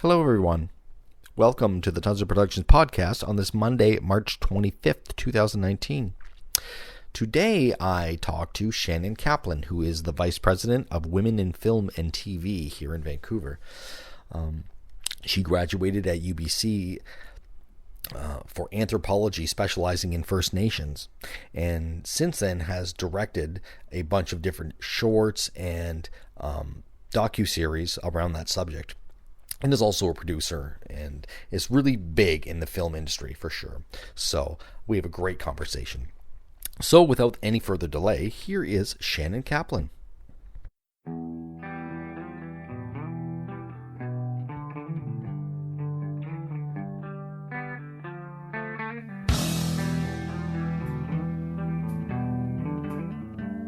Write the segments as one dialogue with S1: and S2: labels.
S1: Hello, everyone. Welcome to the Tons of Productions podcast on this Monday, March 25th, 2019. Today, I talk to Shannon Kaplun, who is the Vice President of Women in Film and TV here in Vancouver. She graduated at UBC for anthropology, specializing in First Nations, and since then has directed a bunch of different shorts and docuseries around that subject. And is also a producer and is really big in the film industry for sure. So we have a great conversation. So without any further delay, here is Shannon Kaplun.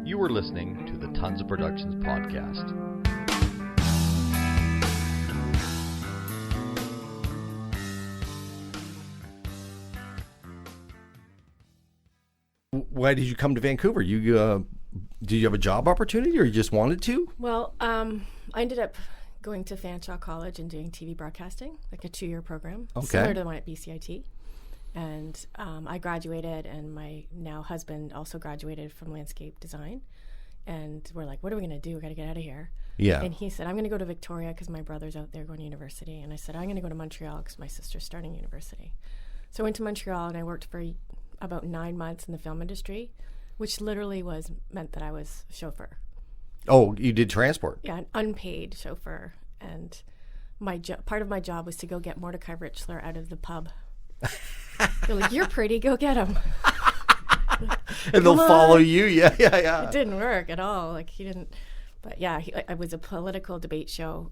S1: You are listening to the Tons of Productions podcast. Why did you come to Vancouver? Did you have a job opportunity, or you just wanted to?
S2: Well, I ended up going to Fanshawe College and doing TV broadcasting, like a 2-year program, similar to the one at BCIT. And I graduated, and my now husband also graduated from landscape design. And we're like, what are we going to do? We got to get out of here.
S1: Yeah.
S2: And he said, I'm going to go to Victoria because my brother's out there going to university. And I said, I'm going to go to Montreal because my sister's starting university. So I went to Montreal, and I worked for about 9 months in the film industry, which literally meant that I was a chauffeur.
S1: Oh, you did transport?
S2: Yeah, an unpaid chauffeur. And part of my job was to go get Mordecai Richler out of the pub. They're like, you're pretty, go get him.
S1: And they'll follow you. Yeah.
S2: It didn't work at all. Like, he didn't. But yeah, it was a political debate show,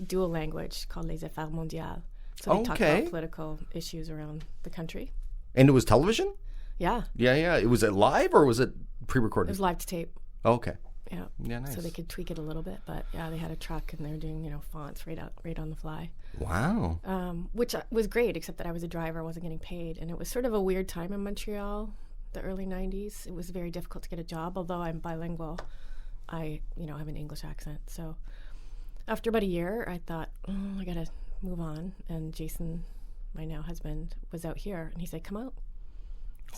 S2: dual language, called Les Affaires Mondiales. So they talked about political issues around the country.
S1: And it was television?
S2: Yeah.
S1: Yeah. Was it live or was it pre-recorded?
S2: It was live to tape.
S1: Oh, okay.
S2: Yeah.
S1: Yeah, nice.
S2: So they could tweak it a little bit, but yeah, they had a truck and they were doing, fonts right on the fly.
S1: Wow.
S2: Which was great, except that I was a driver, I wasn't getting paid, and it was sort of a weird time in Montreal, the early 90s. It was very difficult to get a job, although I'm bilingual. I, have an English accent. So after about a year, I thought, I got to move on, and Jason, my now husband, was out here, and he said, come out.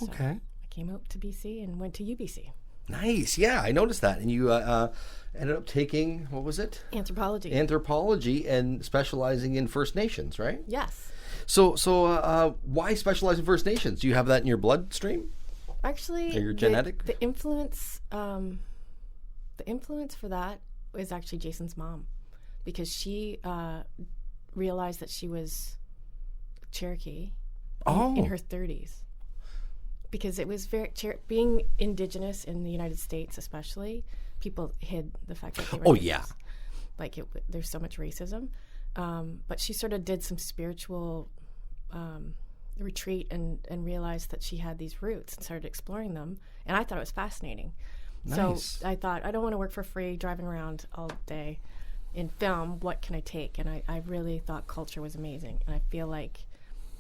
S1: Okay.
S2: So I came out to BC and went to UBC.
S1: Nice. Yeah, I noticed that. And you ended up taking, what was it? Anthropology and specializing in First Nations, right?
S2: Yes.
S1: So why specialize in First Nations? Do you have that in your bloodstream?
S2: Actually,
S1: or your genetic?
S2: The influence for that is actually Jason's mom, because she realized that she was Cherokee in her 30s. Because it was being Indigenous in the United States, especially, people hid the fact that they were Indigenous. Like, there's so much racism. But she sort of did some spiritual retreat and realized that she had these roots and started exploring them. And I thought it was fascinating. Nice. So I thought, I don't want to work for free driving around all day in film. What can I take? And I really thought culture was amazing. And I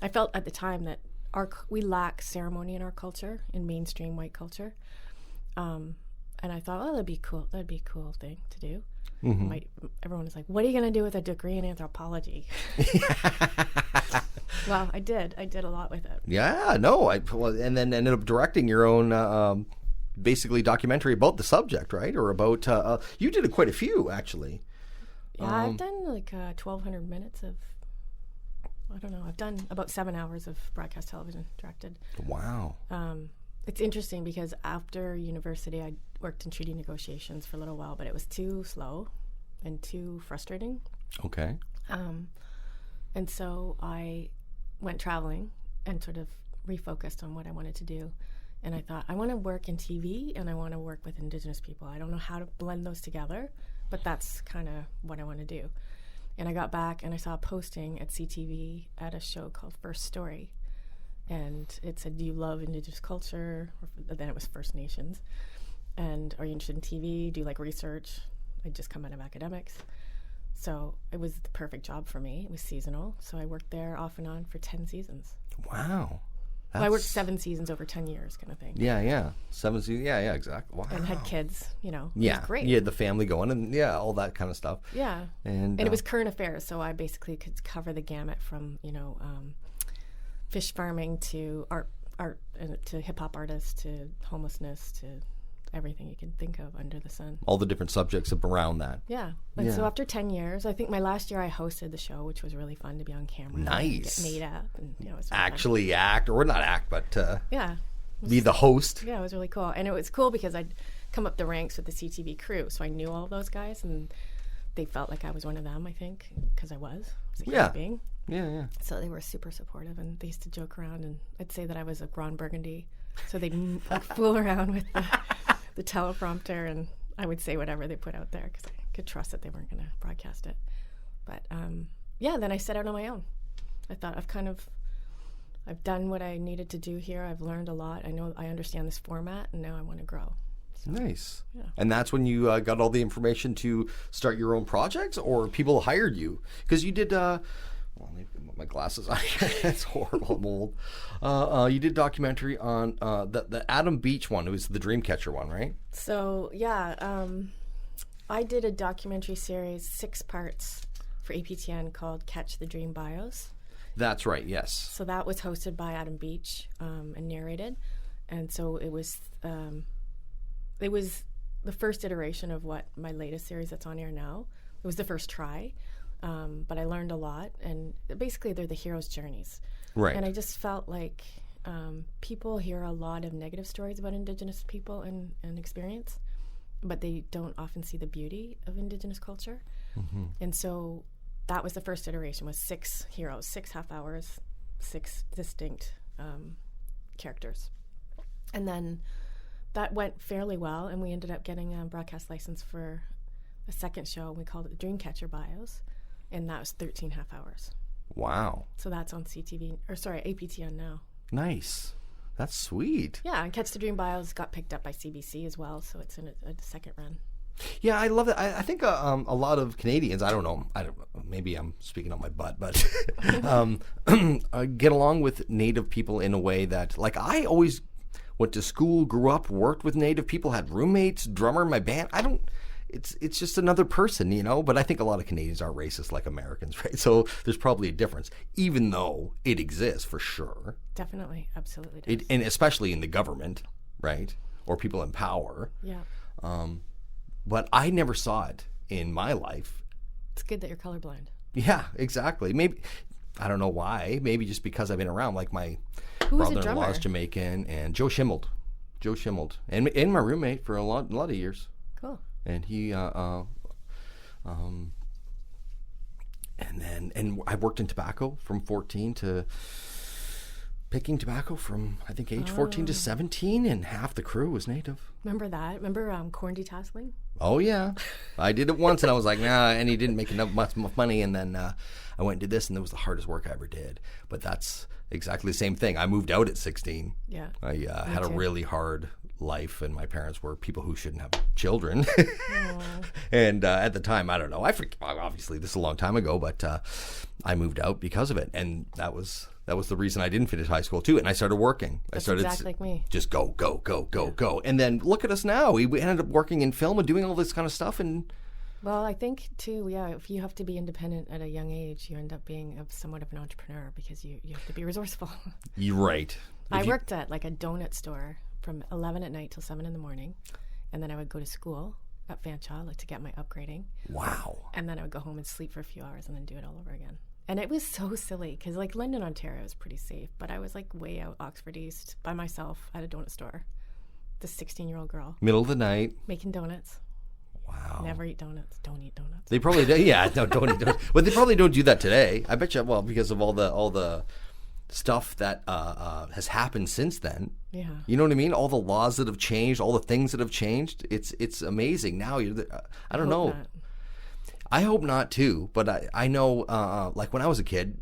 S2: felt at the time that we lack ceremony in our culture, in mainstream white culture. And I thought, that'd be cool. That'd be a cool thing to do. Mm-hmm. Everyone was like, what are you going to do with a degree in anthropology? Well, I did. I did a lot with it.
S1: Yeah, no. And then ended up directing your own, basically, documentary about the subject, right? Or about, you did quite a few, actually.
S2: Yeah, I've done like 1,200 minutes of, I don't know, I've done about 7 hours of broadcast television directed.
S1: Wow.
S2: It's interesting because after university, I worked in treaty negotiations for a little while, but it was too slow and too frustrating.
S1: Okay.
S2: And so I went traveling and sort of refocused on what I wanted to do. And I thought, I want to work in TV and I want to work with Indigenous people. I don't know how to blend those together, but that's kind of what I want to do. And I got back and I saw a posting at CTV at a show called First Story. And it said, do you love Indigenous culture? Or then it was First Nations. And are you interested in TV? Do you like research? I'd just come out of academics. So it was the perfect job for me. It was seasonal. So I worked there off and on for 10 seasons.
S1: Wow.
S2: Well, I worked 7 seasons over 10 years kind of thing.
S1: Yeah. 7 seasons. Yeah, exactly. Wow.
S2: And had kids, It
S1: Yeah.
S2: was great.
S1: You had the family going and all that kind of stuff.
S2: Yeah.
S1: And
S2: it was current affairs, so I basically could cover the gamut from, fish farming to art to hip-hop artists to homelessness to everything you can think of under the sun.
S1: All the different subjects around that.
S2: Yeah. And so after 10 years, I think my last year I hosted the show, which was really fun to be on camera.
S1: Nice.
S2: And get made up. And, it was
S1: actually fun. Act, or not act, but be the host.
S2: Yeah, it was really cool. And it was cool because I'd come up the ranks with the CTV crew, so I knew all those guys, and they felt like I was one of them, I think, because I was a human being.
S1: Yeah.
S2: So they were super supportive, and they used to joke around, and I'd say that I was a Ron Burgundy. So they'd fool around with the teleprompter, and I would say whatever they put out there because I could trust that they weren't going to broadcast it. But then I set out on my own. I thought I've done what I needed to do here. I've learned a lot. I understand this format, and now I want to grow. So,
S1: nice.
S2: Yeah. And
S1: that's when you got all the information to start your own projects, or people hired you? Because you did... let me put my glasses on. It's horrible. I'm old. You did a documentary on the Adam Beach one. It was the Dreamcatcher one, right?
S2: So, I did a documentary series, 6 parts for APTN called Catch the Dream Bios.
S1: That's right, yes.
S2: So that was hosted by Adam Beach and narrated. And so it was the first iteration of what my latest series that's on air now. It was the first try. But I learned a lot, and basically they're the heroes' journeys.
S1: Right.
S2: And I just felt like people hear a lot of negative stories about Indigenous people and experience, but they don't often see the beauty of Indigenous culture. Mm-hmm. And so that was the first iteration, was 6 heroes, 6 half hours, 6 distinct characters. And then that went fairly well, and we ended up getting a broadcast license for a second show. We called it the Dreamcatcher Bios. And that was 13 half hours.
S1: Wow.
S2: So that's on APTN now.
S1: Nice. That's sweet.
S2: Yeah, and Catch the Dream Bios got picked up by CBC as well, so it's in a second run.
S1: Yeah, I love it. I think a lot of Canadians, I don't know, maybe I'm speaking on my butt, but get along with Native people in a way that, like, I always went to school, grew up, worked with Native people, had roommates, drummer in my band. It's just another person, but I think a lot of Canadians are racist like Americans, right? So there's probably a difference, even though it exists for sure.
S2: Definitely, absolutely does.
S1: And especially in the government, right? Or people in power.
S2: Yeah.
S1: But I never saw it in my life.
S2: It's good that you're colorblind.
S1: Yeah, exactly. Maybe, I don't know why, maybe just because I've been around, like my
S2: Who was
S1: brother-in-law is Jamaican, and Joe Schimmeld, and my roommate for a lot of years.
S2: Cool.
S1: And he, and I worked in tobacco from 14 to picking tobacco from, I think, age 14 to 17, and half the crew was Native.
S2: Remember that? Remember corn detasseling?
S1: Oh, yeah. I did it once, and I was like, nah, and he didn't make enough money, and then I went and did this, and it was the hardest work I ever did. But that's exactly the same thing. I moved out at 16.
S2: Yeah.
S1: I had a really hard life, and my parents were people who shouldn't have children. And at the time, I don't know. Obviously, this is a long time ago, but I moved out because of it, and that was the reason I didn't finish high school too. And I started working.
S2: That's exactly like me.
S1: Just go, and then look at us now. We ended up working in film and doing all this kind of stuff. And
S2: well, I think too, if you have to be independent at a young age, you end up being somewhat of an entrepreneur because you have to be resourceful.
S1: You're right.
S2: I worked at like a donut store from 11 at night till 7 in the morning, and then I would go to school at Fanshawe to get my upgrading.
S1: Wow.
S2: And then I would go home and sleep for a few hours and then do it all over again. And it was so silly because like London, Ontario is pretty safe, but I was like way out Oxford East by myself at a donut store. The 16-year-old girl.
S1: Middle of the night.
S2: Making donuts.
S1: Wow.
S2: Never eat donuts. Don't eat donuts.
S1: They probably do. Yeah, no, don't eat donuts. But they probably don't do that today. I bet you, well, because of all the stuff that has happened since then.
S2: Yeah.
S1: You know what I mean? All the laws that have changed, all the things that have changed. It's amazing. Now, I don't know.
S2: Not.
S1: I hope not too, but I know, like when I was a kid,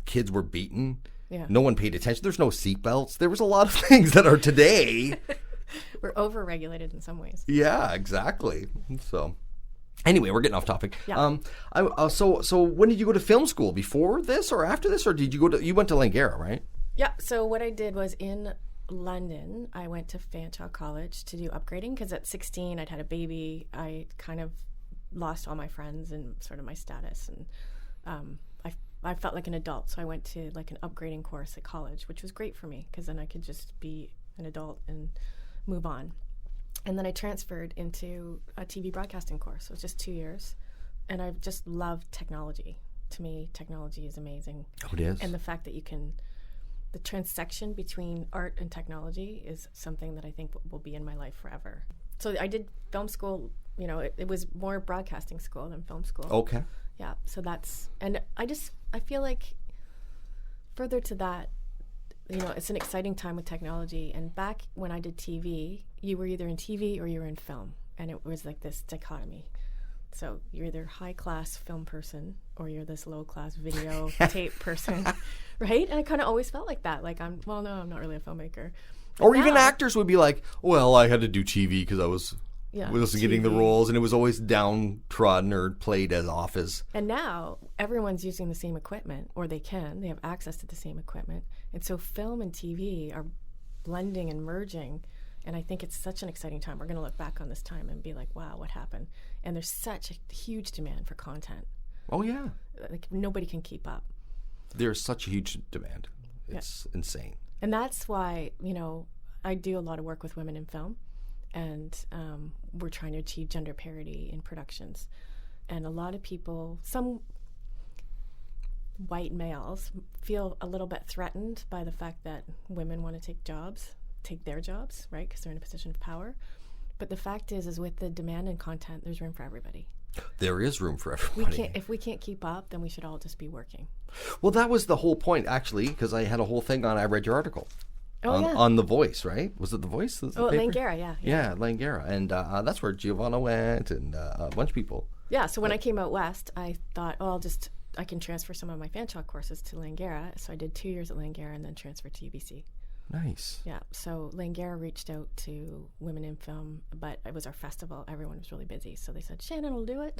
S1: kids were beaten.
S2: Yeah.
S1: No one paid attention. There's no seatbelts. There was a lot of things that are today.
S2: We're over-regulated in some ways.
S1: Yeah, exactly. So, anyway, we're getting off topic.
S2: Yeah.
S1: So when did you go to film school? Before this or after this, or did you you went to Langara, right?
S2: Yeah, so what I did was in London, I went to Fanshawe College to do upgrading because at 16 I'd had a baby. I kind of lost all my friends and sort of my status, and I felt like an adult, so I went to like an upgrading course at college, which was great for me because then I could just be an adult and move on. And then I transferred into a TV broadcasting course. It was just 2 years, and I just loved technology. To me, technology is amazing.
S1: Oh, it is.
S2: And the fact that the transaction between art and technology is something that I think will be in my life forever. So I did film school. You know, it was more broadcasting school than film school.
S1: Okay.
S2: Yeah. So and I feel like further to that, you know, it's an exciting time with technology. And back when I did TV, you were either in TV or you were in film, and it was like this dichotomy. So you're either high-class film person or you're this low-class video tape person, right? And I kind of always felt like that. Like, I'm not really a filmmaker. But
S1: or even actors would be like, well, I had to do TV because I wasn't getting the roles, and it was always downtrodden or played as off as. And
S2: now everyone's using the same equipment, or they have access to the same equipment. And so film and TV are blending and merging. And I think it's such an exciting time. We're going to look back on this time and be like, wow, what happened? And there's such a huge demand for content.
S1: Oh, yeah.
S2: Like, nobody can keep up.
S1: There's such a huge demand. It's insane.
S2: And that's why, you know, I do a lot of work with women in film. And we're trying to achieve gender parity in productions. And a lot of people, some white males, feel a little bit threatened by the fact that women want to take their jobs, right? Because they're in a position of power. But the fact is with the demand and content, there's room for everybody.
S1: There is room for everybody.
S2: If we can't keep up, then we should all just be working.
S1: Well, that was the whole point, actually, because I had a whole thing I read your article on The Voice, right? Was it The Voice?
S2: Langara, yeah.
S1: Yeah, Langara. And that's where Giovanna went and a bunch of people.
S2: Yeah, so when I came out west, I thought, I can transfer some of my Fanshawe courses to Langara. So I did 2 years at Langara and then transferred to UBC.
S1: Nice.
S2: Yeah, so Langara reached out to Women in Film, but it was our festival. Everyone was really busy, so they said, Shannon will do it.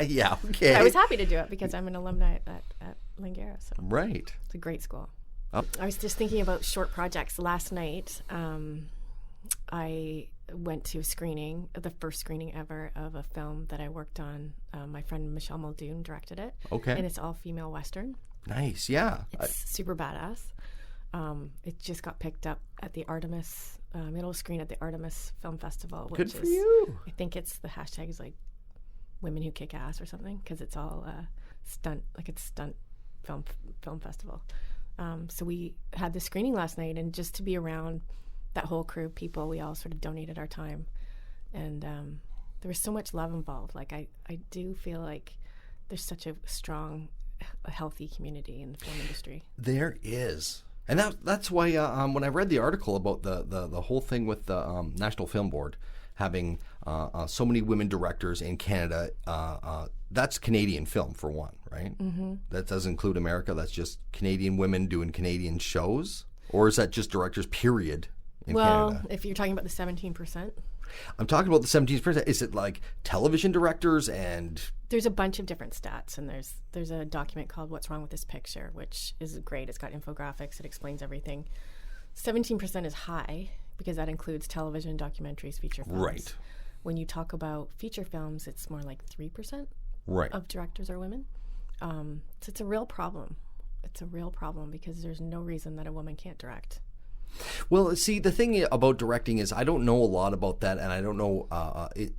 S1: Yeah, okay.
S2: I was happy to do it because I'm an alumni at Langara. So.
S1: Right.
S2: It's a great school.
S1: Oh.
S2: I was just thinking about short projects. Last night, I went to a screening, the first screening ever of a film that I worked on. My friend Michelle Muldoon directed it. Okay. And it's all-female Western.
S1: Nice, yeah.
S2: It's super badass. It just got picked up at the Artemis, it'll screen at the Artemis Film Festival.
S1: Good for you.
S2: I think the hashtag is like Women Who Kick Ass or something, because it's all stunt film festival. So we had the screening last night, and just to be around that whole crew of people, we all sort of donated our time. And there was so much love involved. Like, I do feel like there's such a strong, healthy community in the film industry.
S1: There is. And that's why when I read the article about the whole thing with the National Film Board having so many women directors in Canada, that's Canadian film for one, right? Mm-hmm. That doesn't include America. That's just Canadian women doing Canadian shows? Or is that just directors, period, in Canada?
S2: Well, if you're talking about the 17%.
S1: I'm talking about the 17%. Is it like television directors and...
S2: There's a bunch of different stats, and there's a document called What's Wrong with This Picture, which is great. It's got infographics. It explains everything. 17% is high because that includes television, documentaries, feature films.
S1: Right.
S2: When you talk about feature films, it's more like 3% of directors are women. So it's a real problem. It's a real problem because there's no reason that a woman can't direct.
S1: Well, see, the thing about directing is I don't know a lot about that, and I don't know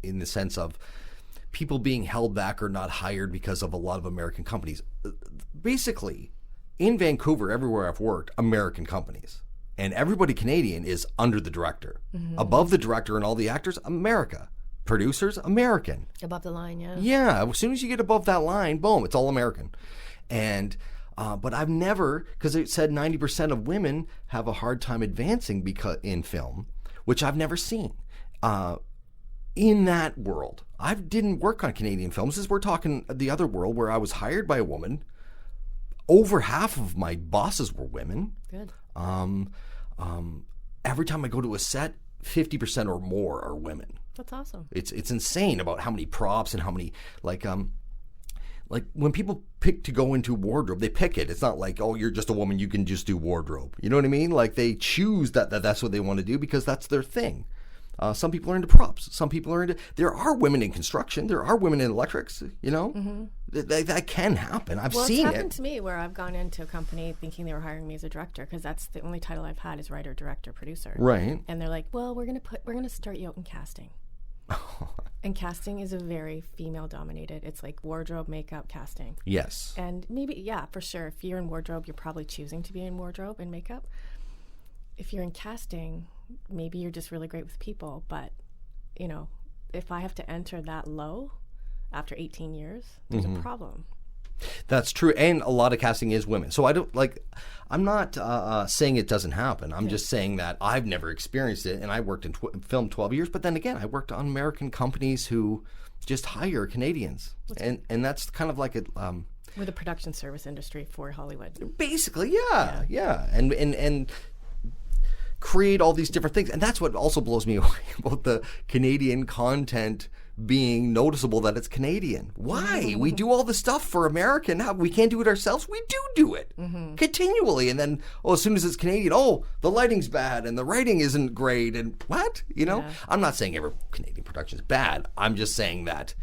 S1: in the sense of people being held back or not hired because of a lot of American companies. Basically, in Vancouver, everywhere I've worked, American companies. And everybody Canadian is under the director. Mm-hmm. Above the director and all the actors, America. Producers, American.
S2: Above the line, yeah.
S1: Yeah, as soon as you get above that line, boom, it's all American. And... but I've never, because it said 90% of women have a hard time advancing in film, which I've never seen. In that world, I didn't work on Canadian films. As we're talking the other world where I was hired by a woman, over half of my bosses were women.
S2: Good.
S1: Every time I go to a set, 50% or more are women.
S2: That's awesome.
S1: It's insane about how many props and how many like when people pick to go into wardrobe, they pick it. It's not like, oh, you're just a woman, you can just do wardrobe. You know what I mean? Like they choose that's what they want to do because that's their thing. Some people are into props. Some people are into. There are women in construction. There are women in electrics. You know, that can happen. I've seen it.
S2: Well, it's happened to me where I've gone into a company thinking they were hiring me as a director because that's the only title I've had is writer, director, producer.
S1: Right.
S2: And they're like, well, we're gonna start you out in casting. And casting is a very female dominated. It's like wardrobe, makeup, casting.
S1: Yes.
S2: And maybe, yeah, for sure. If you're in wardrobe, you're probably choosing to be in wardrobe and makeup. If you're in casting, maybe you're just really great with people. But, you know, if I have to enter that low after 18 years, there's a problem.
S1: That's true. And a lot of casting is women. So I'm not saying it doesn't happen. I'm just saying that I've never experienced it. And I worked in film 12 years. But then again, I worked on American companies who just hire Canadians. And that's kind of like a...
S2: We're the production service industry for Hollywood.
S1: Basically, yeah. And create all these different things. And that's what also blows me away about the Canadian content being noticeable that it's Canadian. Why? We do all the stuff for American. We can't do it ourselves. We do it continually. And then, as soon as it's Canadian, the lighting's bad and the writing isn't great. And what? You know? Yeah. I'm not saying every Canadian production is bad. I'm just saying that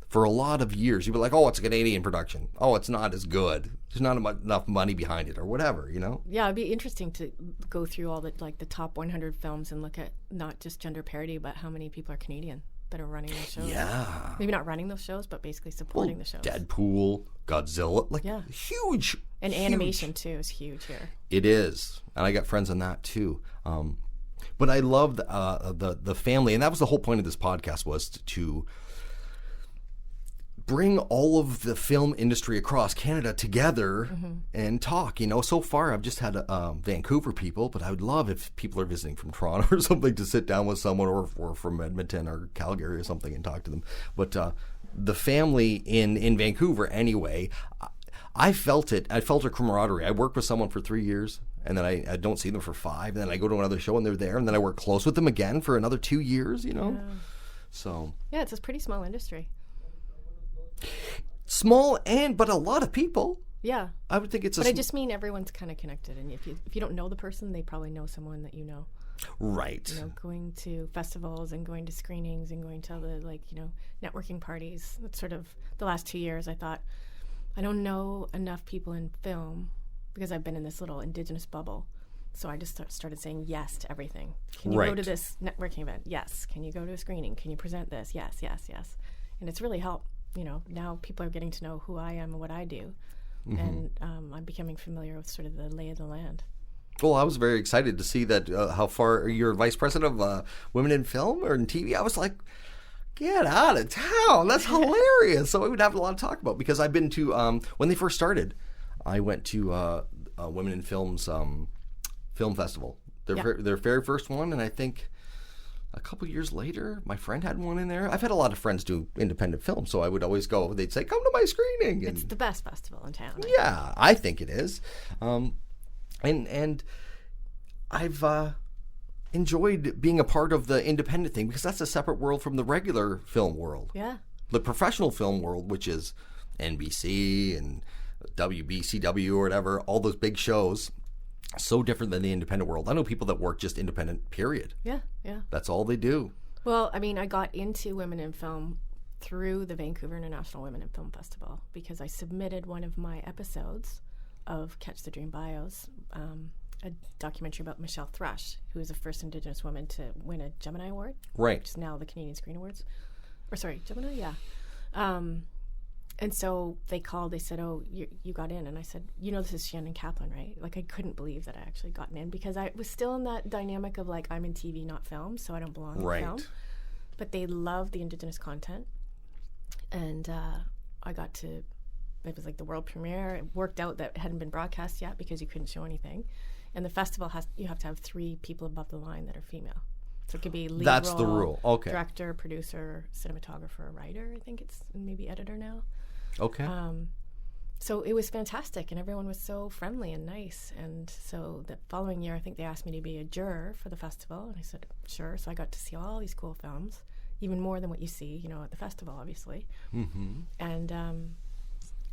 S1: for a lot of years, you'd be like, it's a Canadian production. It's not as good. There's not enough money behind it or whatever, you know?
S2: Yeah, it'd be interesting to go through all the top 100 films and look at not just gender parity, but how many people are Canadian that are running those shows.
S1: Yeah.
S2: Maybe not running those shows, but basically supporting the shows.
S1: Deadpool, Godzilla, huge.
S2: And animation, too, is huge here.
S1: It is. And I got friends on that, too. But I love the family. And that was the whole point of this podcast, was to bring all of the film industry across Canada together and talk. You know, so far I've just had Vancouver people, but I would love if people are visiting from Toronto or something to sit down with someone, or from Edmonton or Calgary or something, and talk to them. But the family in Vancouver anyway, I felt it. I felt a camaraderie. I worked with someone for 3 years, and then I don't see them for 5, and then I go to another show and they're there, and then I work close with them again for another 2 years, you know? Yeah. So.
S2: Yeah, it's a pretty small industry.
S1: Small, but a lot of people.
S2: Yeah,
S1: I would think it's.
S2: But I just mean everyone's kind of connected, and if you don't know the person, they probably know someone that you know.
S1: Right.
S2: You know, going to festivals and going to screenings and going to the networking parties. That's sort of the last 2 years. I thought I don't know enough people in film because I've been in this little Indigenous bubble. So I just started saying yes to everything. Can you go to this networking event? Yes. Can you go to a screening? Can you present this? Yes, yes, yes. And it's really helped. You know, now people are getting to know who I am and what I do. And I'm becoming familiar with sort of the lay of the land.
S1: Well, I was very excited to see that how far you're vice president of women in film or in TV. I was like, get out of town. That's hilarious. So we would have a lot to talk about, because I've been to, when they first started, I went to Women in Film's film festival. Their very first one, and I think a couple years later, my friend had one in there. I've had a lot of friends do independent film, so I would always go. They'd say, come to my screening. And
S2: it's the best festival in town.
S1: Yeah, I think it is. And I've enjoyed being a part of the independent thing, because that's a separate world from the regular film world.
S2: Yeah.
S1: The professional film world, which is NBC and WBCW or whatever, all those big shows, so different than the independent world. I know people that work just independent, period.
S2: Yeah, yeah.
S1: That's all they do.
S2: Well, I mean, I got into Women in Film through the Vancouver International Women in Film Festival, because I submitted one of my episodes of Catch the Dream Bios, a documentary about Michelle Thrush, who is the first Indigenous woman to win a Gemini Award.
S1: Right.
S2: Which is now the Canadian Screen Awards. Or sorry, Gemini? Yeah. And so they called, they said, oh, you got in. And I said, this is Shannon Kaplun, right? Like, I couldn't believe that I actually gotten in, because I was still in that dynamic of, like, I'm in TV, not film, so I don't belong in film. But they loved the Indigenous content. And I got to, it was like the world premiere. It worked out that it hadn't been broadcast yet because you couldn't show anything. And the festival you have to have 3 people above the line that are female. So it could be lead
S1: That's
S2: role,
S1: the rule. Okay.
S2: Director, producer, cinematographer, writer, I think it's, maybe editor now.
S1: Okay.
S2: So it was fantastic, and everyone was so friendly and nice. And so the following year, I think they asked me to be a juror for the festival, and I said, sure. So I got to see all these cool films, even more than what you see, at the festival, obviously. Mm-hmm. And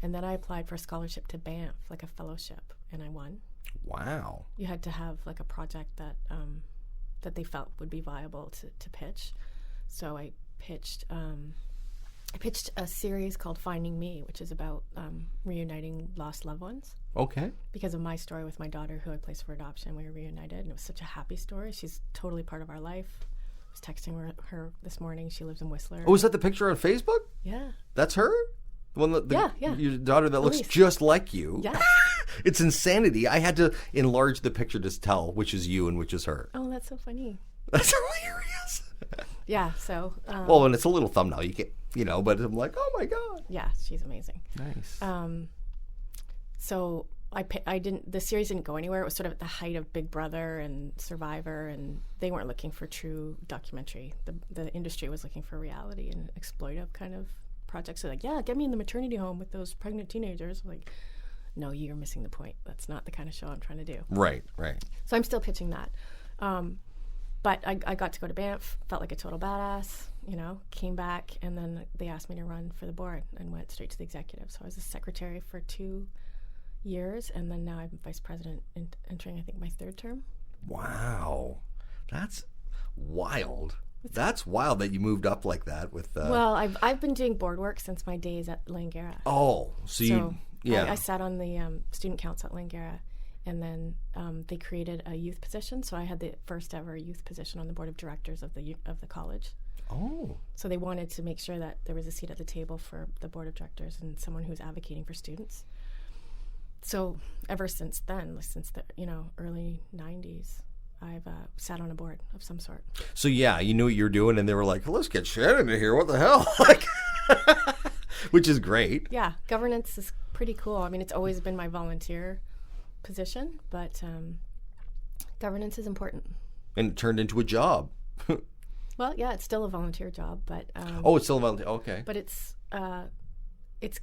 S2: And then I applied for a scholarship to Banff, like a fellowship, and I won.
S1: Wow.
S2: You had to have like a project that that they felt would be viable to pitch. So I pitched a series called Finding Me, which is about reuniting lost loved ones.
S1: Okay.
S2: Because of my story with my daughter, who I placed for adoption, we were reunited, and it was such a happy story. She's totally part of our life. I was texting her this morning. She lives in Whistler.
S1: Oh, is that the picture on Facebook?
S2: Yeah.
S1: That's her? The one that,
S2: yeah.
S1: Your daughter that
S2: Elise.
S1: looks just like you.
S2: Yeah.
S1: It's insanity. I had to enlarge the picture to tell which is you and which is her.
S2: Oh, that's so funny.
S1: That's hilarious.
S2: Yeah, so...
S1: well, and it's a little thumbnail. You can't, but I'm like, oh my God.
S2: Yeah, she's amazing.
S1: Nice.
S2: So the series didn't go anywhere. It was sort of at the height of Big Brother and Survivor, and they weren't looking for true documentary. The industry was looking for reality and exploitive kind of projects. So like, yeah, get me in the maternity home with those pregnant teenagers. Like, no, you're missing the point. That's not the kind of show I'm trying to do.
S1: Right.
S2: So I'm still pitching that. But I got to go to Banff, felt like a total badass, came back, and then they asked me to run for the board and went straight to the executive. So I was a secretary for 2 years, and then now I'm vice president, entering, I think, my 3rd term.
S1: Wow. That's wild. That's wild that you moved up like that with...
S2: Well, I've been doing board work since my days at Langara.
S1: Oh, so yeah.
S2: I sat on the student council at Langara, and then they created a youth position. So I had the first ever youth position on the board of directors of the college.
S1: Oh.
S2: So they wanted to make sure that there was a seat at the table for the board of directors and someone who's advocating for students. So ever since then, since the early 90s, I've sat on a board of some sort.
S1: So yeah, you knew what you were doing, and they were like, let's get Shannon in here. What the hell? Which is great.
S2: Yeah, governance is pretty cool. I mean, it's always been my volunteer position, but governance is important.
S1: And it turned into a job.
S2: Well, yeah, it's still a volunteer job, but...
S1: it's still a volunteer, okay.
S2: But it's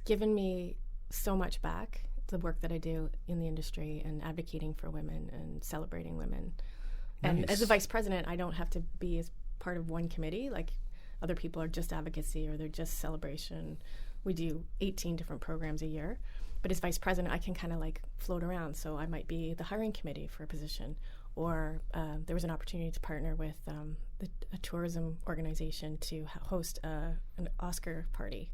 S2: given me so much back, the work that I do in the industry and advocating for women and celebrating women. Nice. And as a vice president, I don't have to be as part of one committee. Like other people are just advocacy or they're just celebration. We do 18 different programs a year. But as vice president, I can kind of like float around. So I might be the hiring committee for a position. Or there was an opportunity to partner with a tourism organization to host an Oscar party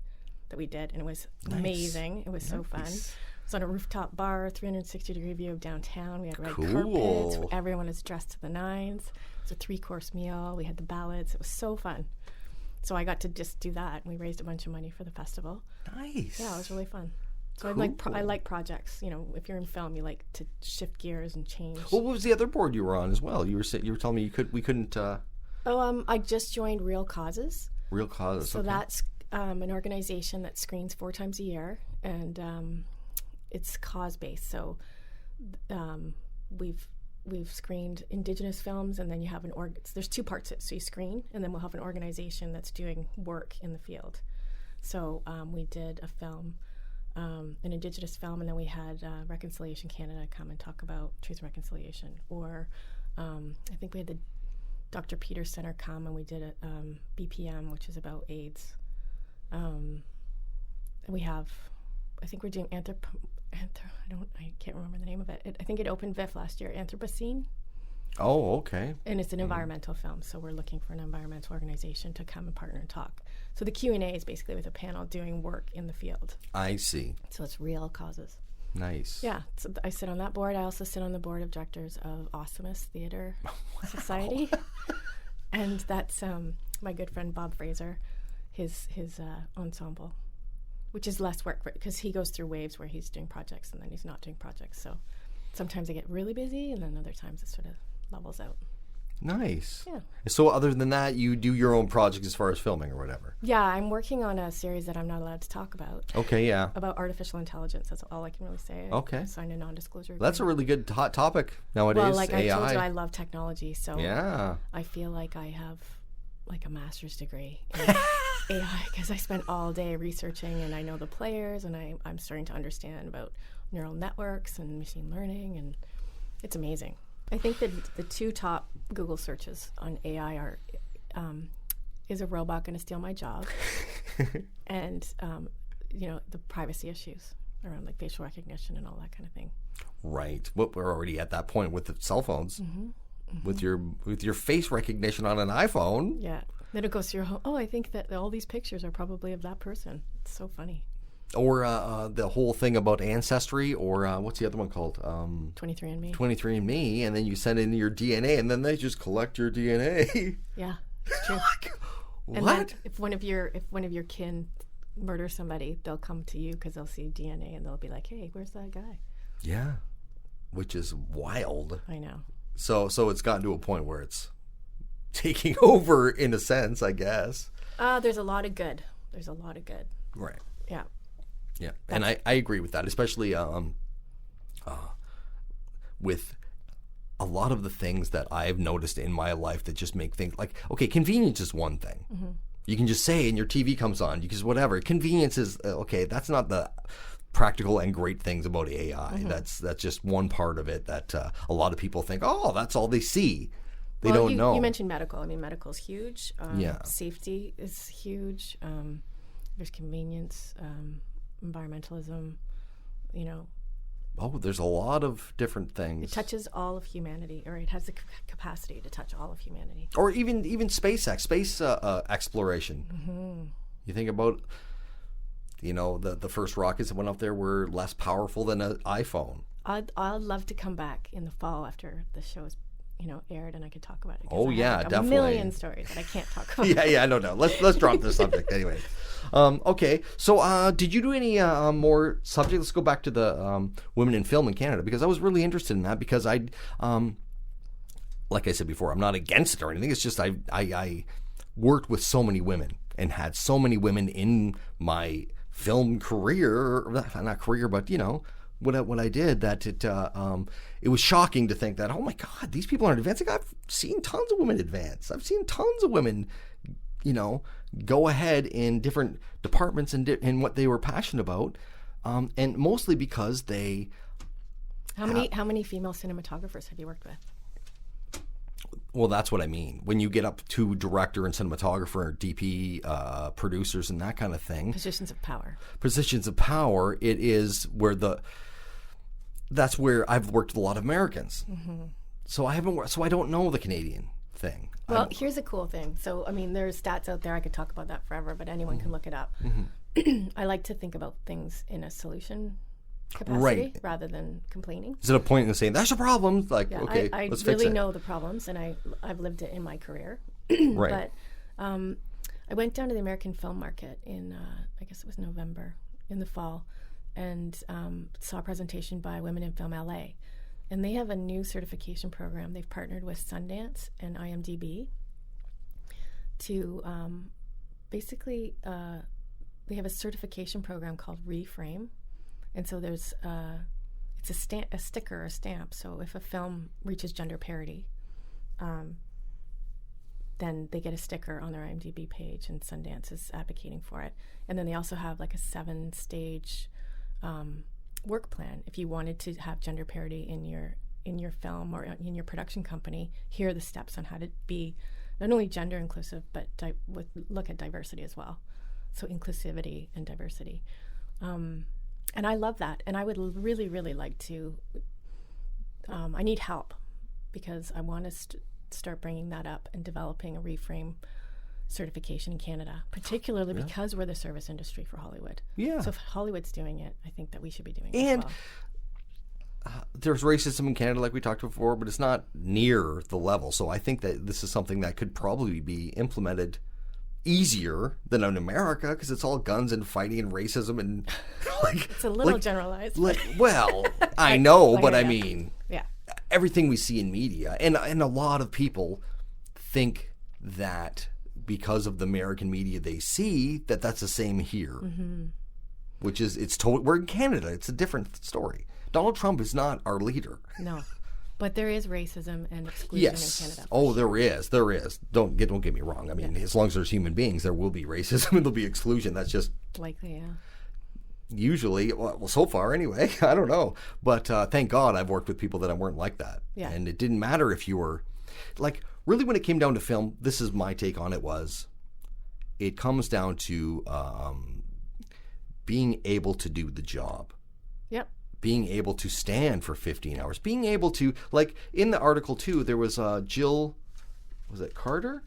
S2: that we did. And it was amazing. It was so fun. It was on a rooftop bar, 360-degree view of downtown. We had red carpets. Everyone was dressed to the nines. It was a 3-course meal. We had the ballads. It was so fun. So I got to just do that. And we raised a bunch of money for the festival.
S1: Nice.
S2: Yeah, it was really fun. So
S1: cool.
S2: I like projects. If you're in film, you like to shift gears and change.
S1: Well, what was the other board you were on as well? You were telling me we couldn't.
S2: I just joined Real Causes.
S1: Real Causes.
S2: So that's an organization that screens 4 times a year, and it's cause-based. So we've screened Indigenous films, and then you have there's 2 parts to it. So you screen, and then we'll have an organization that's doing work in the field. So we did a film. An Indigenous film, and then we had Reconciliation Canada come and talk about truth and reconciliation. Or I think we had the Dr. Peter Center come, and we did a BPM, which is about AIDS. We have, I think we're doing I can't remember the name of it. I think it opened VIFF last year, Anthropocene.
S1: Oh, okay.
S2: And it's an environmental film, so we're looking for an environmental organization to come and partner and talk. So the Q&A is basically with a panel doing work in the field.
S1: I see.
S2: So it's Real Causes.
S1: Nice.
S2: Yeah, so I sit on that board. I also sit on the board of directors of Awesomeness Theater Society. And that's my good friend Bob Fraser, his ensemble, which is less work because he goes through waves where he's doing projects and then he's not doing projects. So sometimes I get really busy, and then other times it sort of levels out.
S1: Nice.
S2: Yeah.
S1: So other than that, you do your own projects as far as filming or whatever?
S2: Yeah, I'm working on a series that I'm not allowed to talk about.
S1: Okay, yeah.
S2: About artificial intelligence. That's all I can really say.
S1: Okay.
S2: I signed a non-disclosure agreement.
S1: That's a really good hot topic nowadays,
S2: well, like
S1: AI.
S2: I told you, I love technology, so
S1: yeah.
S2: I feel like I have like a master's degree in AI because I spent all day researching, and I know the players, and I'm starting to understand about neural networks and machine learning, and it's amazing. I think that the 2 top Google searches on AI are, is a robot going to steal my job? And the privacy issues around like facial recognition and all that kind of thing.
S1: Right. Well, we're already at that point with the cell phones, with your face recognition on an iPhone.
S2: Yeah. Then it goes through your home. Oh, I think that all these pictures are probably of that person. It's so funny.
S1: Or the whole thing about Ancestry, or what's the other one called?
S2: 23andMe.
S1: 23andMe, and then you send in your DNA, and then they just collect your DNA.
S2: Yeah, it's true.
S1: What?
S2: And then if one of your kin murders somebody, they'll come to you because they'll see DNA and they'll be like, "Hey, where's that guy?"
S1: Yeah, which is wild.
S2: I know.
S1: So it's gotten to a point where it's taking over in a sense, I guess.
S2: There's a lot of good.
S1: Right.
S2: Yeah.
S1: Yeah, and I agree with that, especially with a lot of the things that I've noticed in my life that just make things like, okay, convenience is one thing. Mm-hmm. You can just say, and your TV comes on, because whatever. Convenience is, okay, that's not the practical and great things about AI. Mm-hmm. That's just one part of it that a lot of people think, oh, that's all they see. They don't know.
S2: You mentioned medical. I mean, medical is huge. Safety is huge. There's convenience. Environmentalism,
S1: Oh, there's a lot of different things.
S2: It touches all of humanity, or it has the capacity to touch all of humanity.
S1: Or even space exploration. Mm-hmm. You think about, the first rockets that went up there were less powerful than an iPhone.
S2: I'd love to come back in the fall after the show's aired, and I could talk about it.
S1: Oh, yeah, definitely.
S2: A million stories that I can't talk about.
S1: Yeah, no. Let's drop this subject anyway. Okay, so did you do any more subject? Let's go back to the women in film in Canada, because I was really interested in that, because like I said before, I'm not against it or anything. It's just I worked with so many women and had so many women in my film career, not career, but what I did, that it was shocking to think that, oh my God, these people aren't advancing. I've seen tons of women advance. I've seen tons of women, go ahead in different departments and in what they were passionate about, and mostly because they.
S2: How many female cinematographers have you worked with?
S1: Well, that's what I mean. When you get up to director and cinematographer, DP, producers, and that kind of thing.
S2: Positions of
S1: power. It is where that's where I've worked with a lot of Americans. Mm-hmm. So I don't know the Canadian thing.
S2: Well, here's a cool thing. So, I mean, there's stats out there. I could talk about that forever, but anyone can look it up. Mm-hmm. I like to think about things in a solution capacity rather than complaining.
S1: Is it a point in saying that's a problem? Like, okay,
S2: I
S1: let's fix it.
S2: I really know the problems, and I've lived it in my career.
S1: Right.
S2: But I went down to the American film market in, I guess it was November, in the fall, and saw a presentation by Women in Film LA. And they have a new certification program. They've partnered with Sundance and IMDb to basically, they have a certification program called Reframe. And so there's it's a sticker or a stamp. So if a film reaches gender parity, then they get a sticker on their IMDb page, and Sundance is advocating for it. And then they also have like a 7-stage work plan. If you wanted to have gender parity in your film or in your production company, here are the steps on how to be not only gender inclusive, but look at diversity as well. So inclusivity and diversity. And I love that. And I would really, really like to, I need help, because I want to start bringing that up and developing a Reframe certification in Canada, particularly because we're the service industry for Hollywood. Yeah. So if Hollywood's doing it, I think that we should be doing it as well.
S1: There's racism in Canada, like we talked before, but it's not near the level. So I think that this is something that could probably be implemented easier than in America, because it's all guns and fighting and racism and
S2: it's a little generalized.
S1: I know, but I mean, everything we see in media, and a lot of people think that because of the American media they see, that's the same here, which is we're in Canada. It's a different story. Donald Trump is not our leader.
S2: No. But there is racism and exclusion in Canada.
S1: Oh, sure. There is. Don't get me wrong. I mean, as long as there's human beings, there will be racism and there'll be exclusion. That's just
S2: likely,
S1: usually, well, so far anyway. I don't know, but thank God I've worked with people that weren't like that.
S2: Yeah.
S1: And it didn't matter if you were, like, really when it came down to film. This is my take on it. It comes down to being able to do the job.
S2: Yep.
S1: Being able to stand for 15 hours. Being able to, like in the article too, there was Jill, was it Carter?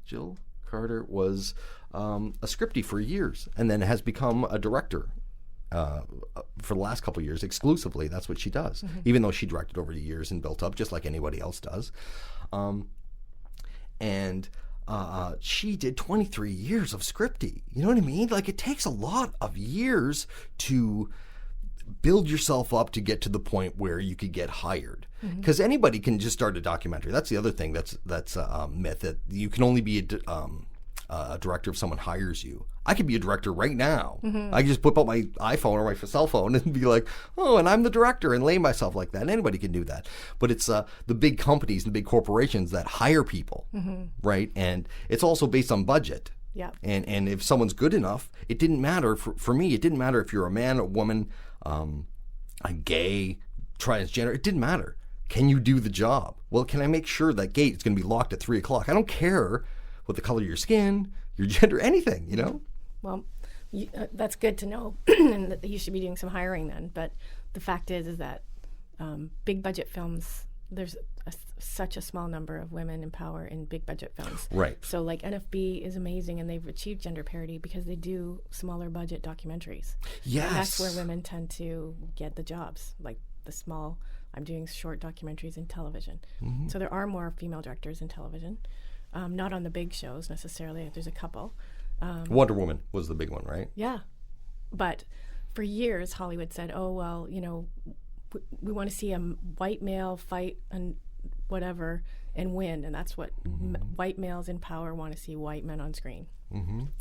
S1: Jill Carter was a scriptie for years and then has become a director for the last couple of years exclusively. That's what she does, even though she directed over the years and built up just like anybody else does. And she did 23 years of scriptie. You know what I mean? Like, it takes a lot of years to build yourself up to get to the point where you could get hired. Because anybody can just start a documentary. That's the other thing that's a myth, that you can only be a director if someone hires you. I could be a director right now. I can just whip out my iPhone or my cell phone and be like, oh, and I'm the director, and lay myself like that. And anybody can do that. But it's the big companies and the big corporations that hire people, right? And it's also based on budget.
S2: Yeah.
S1: And if someone's good enough, it didn't matter. For me, it didn't matter if you're a man, a woman, a gay, transgender. It didn't matter. Can you do the job? Well, can I make sure that gate is going to be locked at 3 o'clock? I don't care what the color of your skin, your gender, anything, you know?
S2: Well, that's good to know, and that you should be doing some hiring then. But the fact is that big budget films, there's such a small number of women in power in big budget films.
S1: Right.
S2: So like NFB is amazing, and they've achieved gender parity because they do smaller budget documentaries.
S1: Yes.
S2: And that's where women tend to get the jobs, like the small, I'm doing short documentaries in television. So there are more female directors in television. Not on the big shows necessarily. There's a couple.
S1: Wonder Woman was the big one, right?
S2: Yeah. But for years, Hollywood said, oh, well, you know, we want to see a white male fight and whatever and win. And that's what white males in power want to see, white men on screen.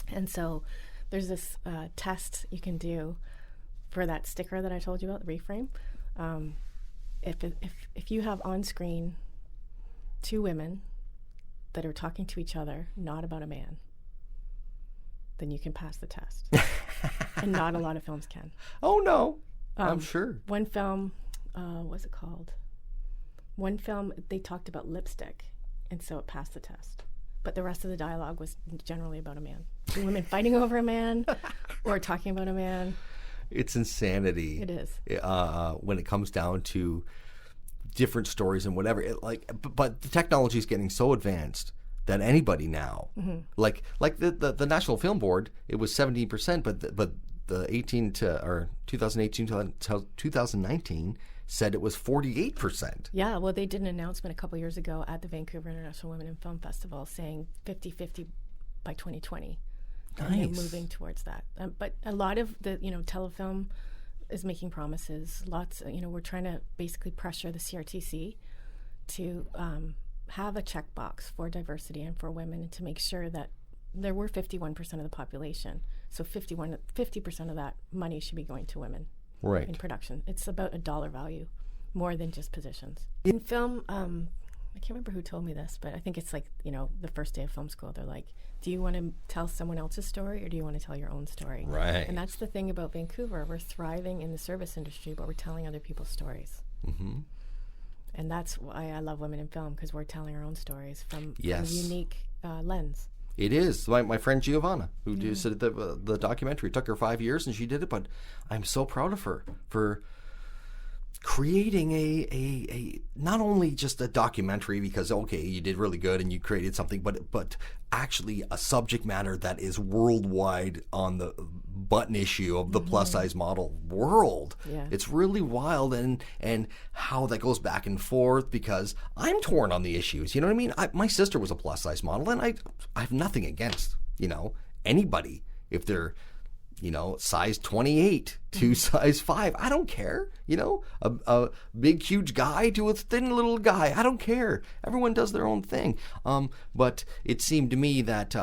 S2: And so there's this test you can do for that sticker that I told you about, the reframe. If you have on screen two women that are talking to each other, not about a man, then you can pass the test. And not a lot of films can.
S1: Oh, no. I'm sure.
S2: One film, what's it called? One film, they talked about lipstick, and so it passed the test. But the rest of the dialogue was generally about a man. Two women fighting over a man or talking about a man.
S1: It's insanity.
S2: It is.
S1: When it comes down to different stories and whatever. But the technology is getting so advanced that anybody now, like the National Film Board, it was 17%, but the 2018 to 2019 said it was 48%.
S2: Yeah, well, they did an announcement a couple years ago at the Vancouver International Women in Film Festival saying 50-50 by 2020.
S1: Nice.
S2: And they're moving towards that. But a lot of the, telefilm is making promises. Lots, we're trying to basically pressure the CRTC to have a checkbox for diversity and for women, and to make sure that there were 51% of the population. So 50% of that money should be going to women.
S1: Right.
S2: In production. It's about a dollar value, more than just positions. In film, I can't remember who told me this, but I think it's like, the first day of film school, they're like, do you want to tell someone else's story or do you want to tell your own story?
S1: Right.
S2: And that's the thing about Vancouver. We're thriving in the service industry, but we're telling other people's stories. And that's why I love women in film, because we're telling our own stories from a unique lens.
S1: It is. My friend Giovanna, who did the documentary, it took her 5 years and she did it, but I'm so proud of her for creating a not only just a documentary because, okay, you did really good and you created something, but actually a subject matter that is worldwide on the button issue of the plus size model world. Yeah. It's really wild, and how that goes back and forth, because I'm torn on the issues. You know what I mean? My sister was a plus size model, and I have nothing against, anybody if they're size 28 to size 5. I don't care. A big, huge guy to a thin little guy. I don't care. Everyone does their own thing. But it seemed to me that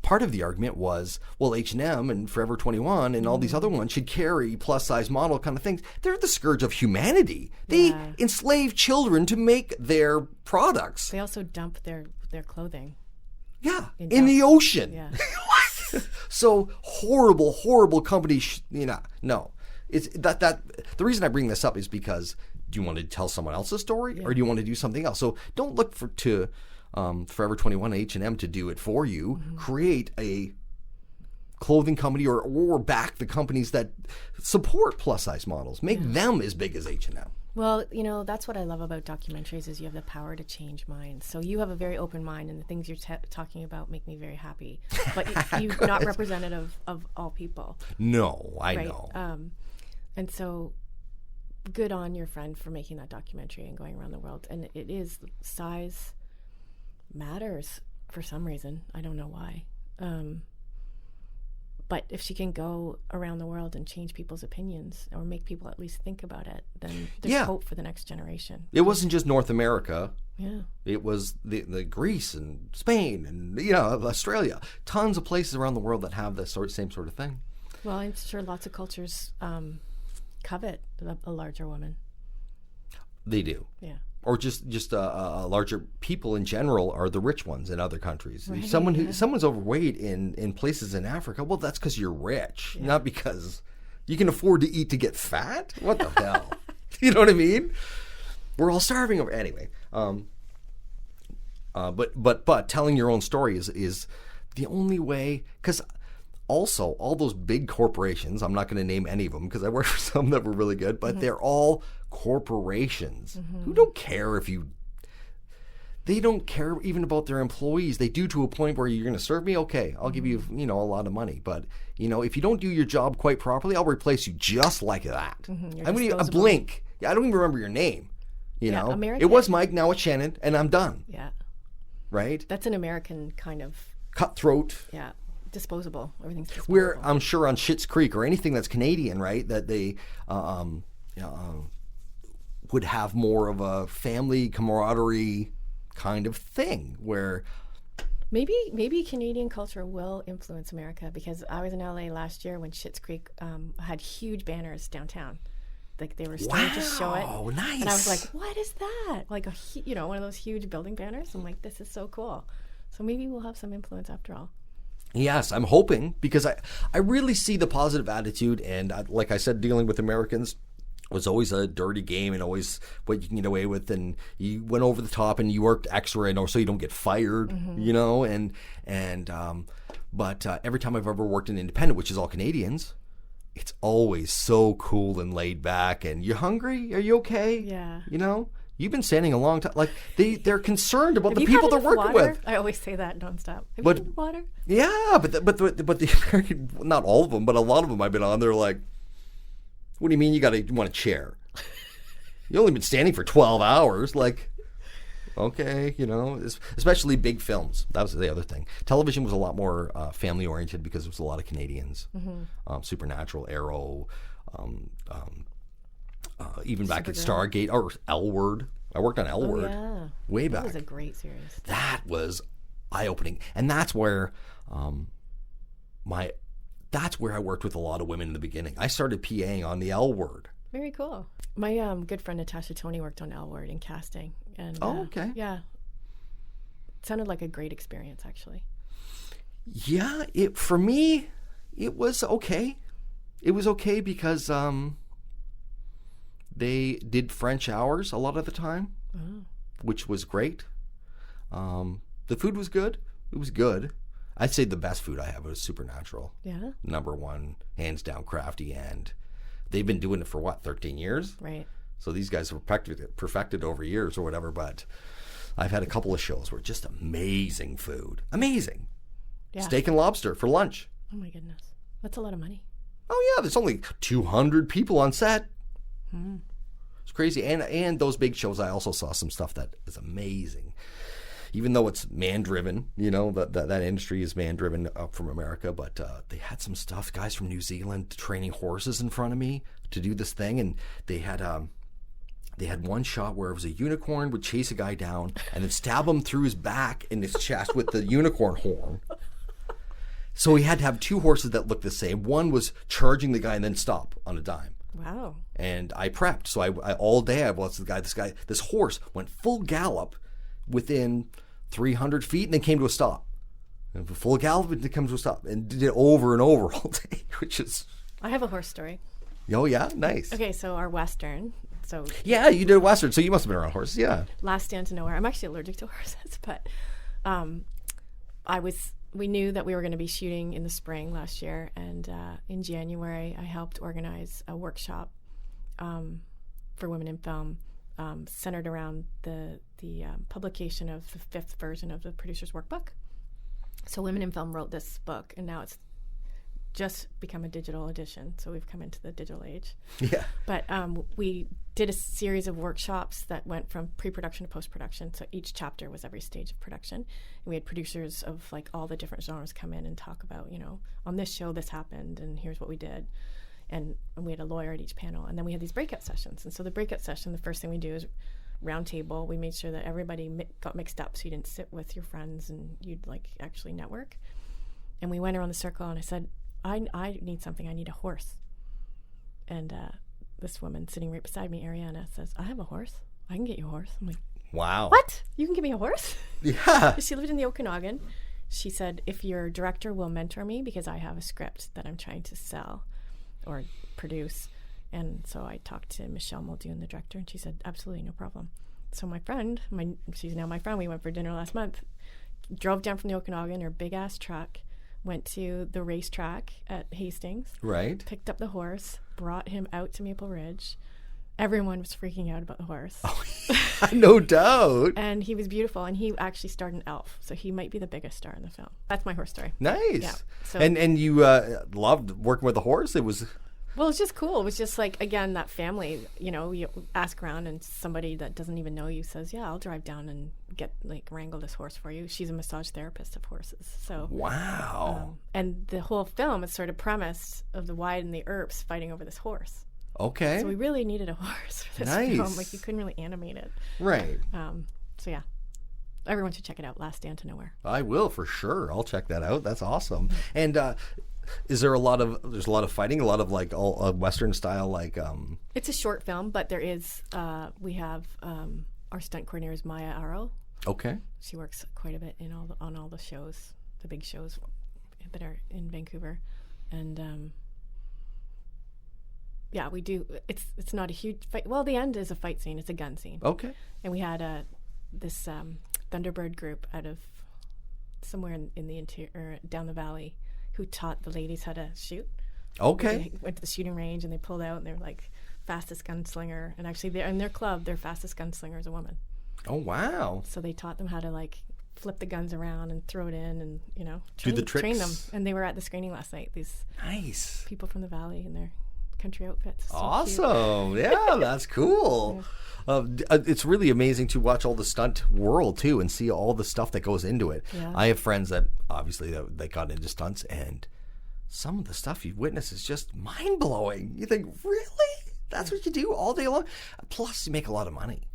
S1: part of the argument was, well, H&M and Forever 21 and all these other ones should carry plus size model kind of things. They're the scourge of humanity. They enslave children to make their products.
S2: They also dump their clothing.
S1: Yeah, in the ocean.
S2: Yeah.
S1: So horrible companies. No, it's that. The reason I bring this up is because, do you want to tell someone else's story, or do you want to do something else? So don't look to Forever 21, H&M to do it for you. Create a clothing company or back the companies that support plus size models. Make them as big as H&M.
S2: Well, that's what I love about documentaries is you have the power to change minds. So you have a very open mind, and the things you're talking about make me very happy. But you're not representative of all people.
S1: No, I know.
S2: And so good on your friend for making that documentary and going around the world. And it is, size matters for some reason. I don't know why. But if she can go around the world and change people's opinions or make people at least think about it, then there's hope for the next generation.
S1: It wasn't just North America.
S2: Yeah.
S1: It was the Greece and Spain and Australia. Tons of places around the world that have the same sort of thing.
S2: Well, I'm sure lots of cultures covet a larger woman.
S1: They do.
S2: Yeah.
S1: Or just larger people in general are the rich ones in other countries.
S2: Right,
S1: Someone's overweight in places in Africa, well, that's because you're rich, not because you can afford to eat to get fat. What the hell? You know what I mean? We're all starving over anyway. But telling your own story is the only way, because also all those big corporations, I'm not going to name any of them because I work for some that were really good, but they're all corporations who don't care they don't care even about their employees. They do to a point where you're going to serve me, okay, I'll give you a lot of money, but if you don't do your job quite properly, I'll replace you just like that. I'm going to blink. I don't even remember your name.
S2: American.
S1: It was Mike, now it's Shannon, and I'm done.
S2: Yeah.
S1: Right?
S2: That's an American kind of
S1: cutthroat.
S2: Yeah. Disposable. Everything's disposable.
S1: Where I'm sure on Schitt's Creek or anything that's Canadian, right, that they would have more of a family camaraderie kind of thing where
S2: maybe Canadian culture will influence America, because I was in LA last year when Schitt's Creek had huge banners downtown. Like they were starting to show it.
S1: Oh, nice.
S2: And I was like, what is that? Like one of those huge building banners. I'm like, this is so cool. So maybe we'll have some influence after all.
S1: Yes, I'm hoping, because I really see the positive attitude, and like I said, dealing with Americans was always a dirty game and always what you can get away with, and you went over the top and you worked extra, so you don't get fired, but every time I've ever worked in independent, which is all Canadians, it's always so cool and laid back, and you hungry? Are you okay?
S2: Yeah.
S1: You've been standing a long time. Like they're concerned about
S2: Have
S1: the people they're working with.
S2: I always say that nonstop. Have you had water?
S1: Yeah, but the American, not all of them, but a lot of them I've been on. They're like, "What do you mean you want a chair? You only been standing for 12 hours." Like, okay, especially big films. That was the other thing. Television was a lot more family oriented because there was a lot of Canadians. Supernatural, Arrow. Even back at Stargate or L Word. I worked on L Word way back.
S2: That was a great series.
S1: That was eye-opening. And that's where that's where I worked with a lot of women in the beginning. I started PAing on the L Word.
S2: Very cool. My good friend Natasha Tony worked on L Word in casting. And
S1: okay.
S2: Yeah. It sounded like a great experience, actually.
S1: Yeah, for me, it was okay. It was okay because they did French hours a lot of the time, which was great. The food was good. It was good. I'd say the best food I have was Supernatural.
S2: Yeah.
S1: Number one, hands down, crafty, and they've been doing it for 13 years?
S2: Right.
S1: So these guys have perfected over years or whatever, but I've had a couple of shows where just amazing food. Amazing. Yeah. Steak and lobster for lunch.
S2: Oh my goodness. That's a lot of money.
S1: Oh yeah, there's only 200 people on set. It's crazy. And those big shows, I also saw some stuff that is amazing. Even though it's man-driven, that industry is man-driven up from America, but they had some stuff, guys from New Zealand training horses in front of me to do this thing, and they had one shot where it was a unicorn would chase a guy down and then stab him through his back and his chest with the unicorn horn. So he had to have two horses that looked the same. One was charging the guy and then stop on a dime.
S2: Wow.
S1: And I prepped. So I all day I watched this horse went full gallop within 300 feet and then came to a stop. And full gallop and then comes to a stop. And did it over and over all day, which is...
S2: I have a horse story.
S1: Oh, yeah? Nice.
S2: Okay, so our Western. So
S1: yeah, you did a Western, so you must have been around horses, yeah.
S2: Last Stand to Nowhere. I'm actually allergic to horses, but I was we knew that we were going to be shooting in the spring last year, and in January I helped organize a workshop for women in film, centered around the publication of the 5th version of the Producer's Workbook. So Women in Film wrote this book, and now it's just become a digital edition. So we've come into the digital age.
S1: Yeah.
S2: But we did a series of workshops that went from pre-production to post-production. So each chapter was every stage of production. And we had producers of like all the different genres come in and talk about, on this show this happened and here's what we did. And we had a lawyer at each panel. And then we had these breakout sessions. And so the breakout session, the first thing we do is round table. We made sure that everybody got mixed up so you didn't sit with your friends and you'd like actually network. And we went around the circle and I said, I need something. I need a horse. And this woman sitting right beside me, Ariana, says, I have a horse. I can get you a horse. I'm like,
S1: wow.
S2: What? You can give me a horse?
S1: Yeah.
S2: She lived in the Okanagan. She said, if your director will mentor me, because I have a script that I'm trying to sell or produce. And so I talked to Michelle Muldoon, the director, and she said, absolutely, no problem. So my friend, she's now my friend, we went for dinner last month, drove down from the Okanagan, her big-ass truck, went to the racetrack at Hastings.
S1: Right.
S2: Picked up the horse, brought him out to Maple Ridge. Everyone was freaking out about the horse.
S1: Oh, no doubt.
S2: And he was beautiful, and he actually starred in Elf, so he might be the biggest star in the film. That's my horse story.
S1: Nice.
S2: Yeah. So,
S1: and you loved working with the horse? It was...
S2: Well, it's just cool. It was just like, again, that family, you ask around and somebody that doesn't even know you says, yeah, I'll drive down and wrangle this horse for you. She's a massage therapist of horses. So
S1: wow.
S2: And the whole film is sort of premised of the Wyatt and the Earps fighting over this horse.
S1: Okay.
S2: So we really needed a horse for this film. Like, you couldn't really animate it.
S1: Right.
S2: So yeah. Everyone should check it out. Last Stand to Nowhere.
S1: I will, for sure. I'll check that out. That's awesome. And is there a lot of fighting, a lot of like all Western style, like
S2: It's a short film, but there is we have our stunt coordinator is Maya Aro.
S1: Okay.
S2: She works quite a bit on all the shows, the big shows that are in Vancouver. And yeah, we do. It's not a huge fight. Well, the end is a fight scene. It's a gun scene.
S1: Okay.
S2: And we had this Thunderbird group out of somewhere in the interior, down the valley, who taught the ladies how to shoot.
S1: Okay.
S2: They went to the shooting range and they pulled out and they're like fastest gunslinger. And actually, in their club, their fastest gunslinger is a woman.
S1: Oh, wow.
S2: So they taught them how to like flip the guns around and throw it in and,
S1: do the tricks.
S2: Train them. And they were at the screening last night, these
S1: nice
S2: people from the valley in their country outfits. So
S1: awesome.
S2: cute.
S1: Yeah, that's cool. It's really amazing to watch all the stunt world too and see all the stuff that goes into it.
S2: Yeah.
S1: I have friends that obviously that got into stunts, and some of the stuff you witness is just mind-blowing. You think, really? That's what you do all day long? Plus, you make a lot of money.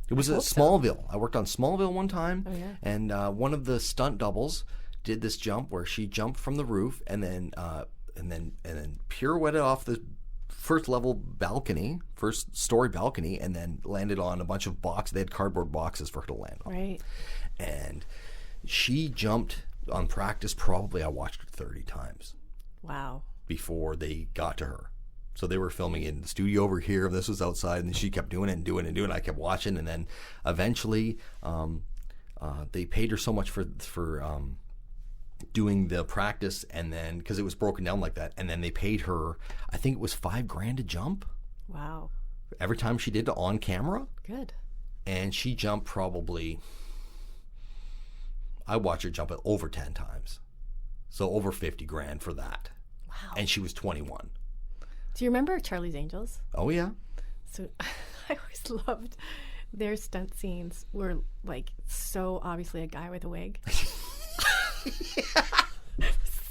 S1: It was at Smallville. I worked on Smallville one time, and one of the stunt doubles did this jump where she jumped from the roof and then pirouetted off the first story balcony, and then landed on a bunch of boxes. They had cardboard boxes for her to land on.
S2: Right.
S1: And she jumped on practice. Probably I watched her 30 times.
S2: Wow. Before
S1: they got to her. So they were filming in the studio over here. This was outside, and she kept doing it and doing it and doing it. I kept watching, and then eventually they paid her so much for doing the practice, and then because it was broken down like that, and then they paid her, I think it was $5,000 to jump.
S2: Wow.
S1: Every time she did it on camera.
S2: Good.
S1: And she jumped probably, I watched her jump it over 10 times. So over $50,000 for that.
S2: Wow.
S1: And she was 21.
S2: Do you remember Charlie's Angels?
S1: Oh, yeah.
S2: So I always loved their stunt scenes were like so obviously a guy with a wig. Yeah.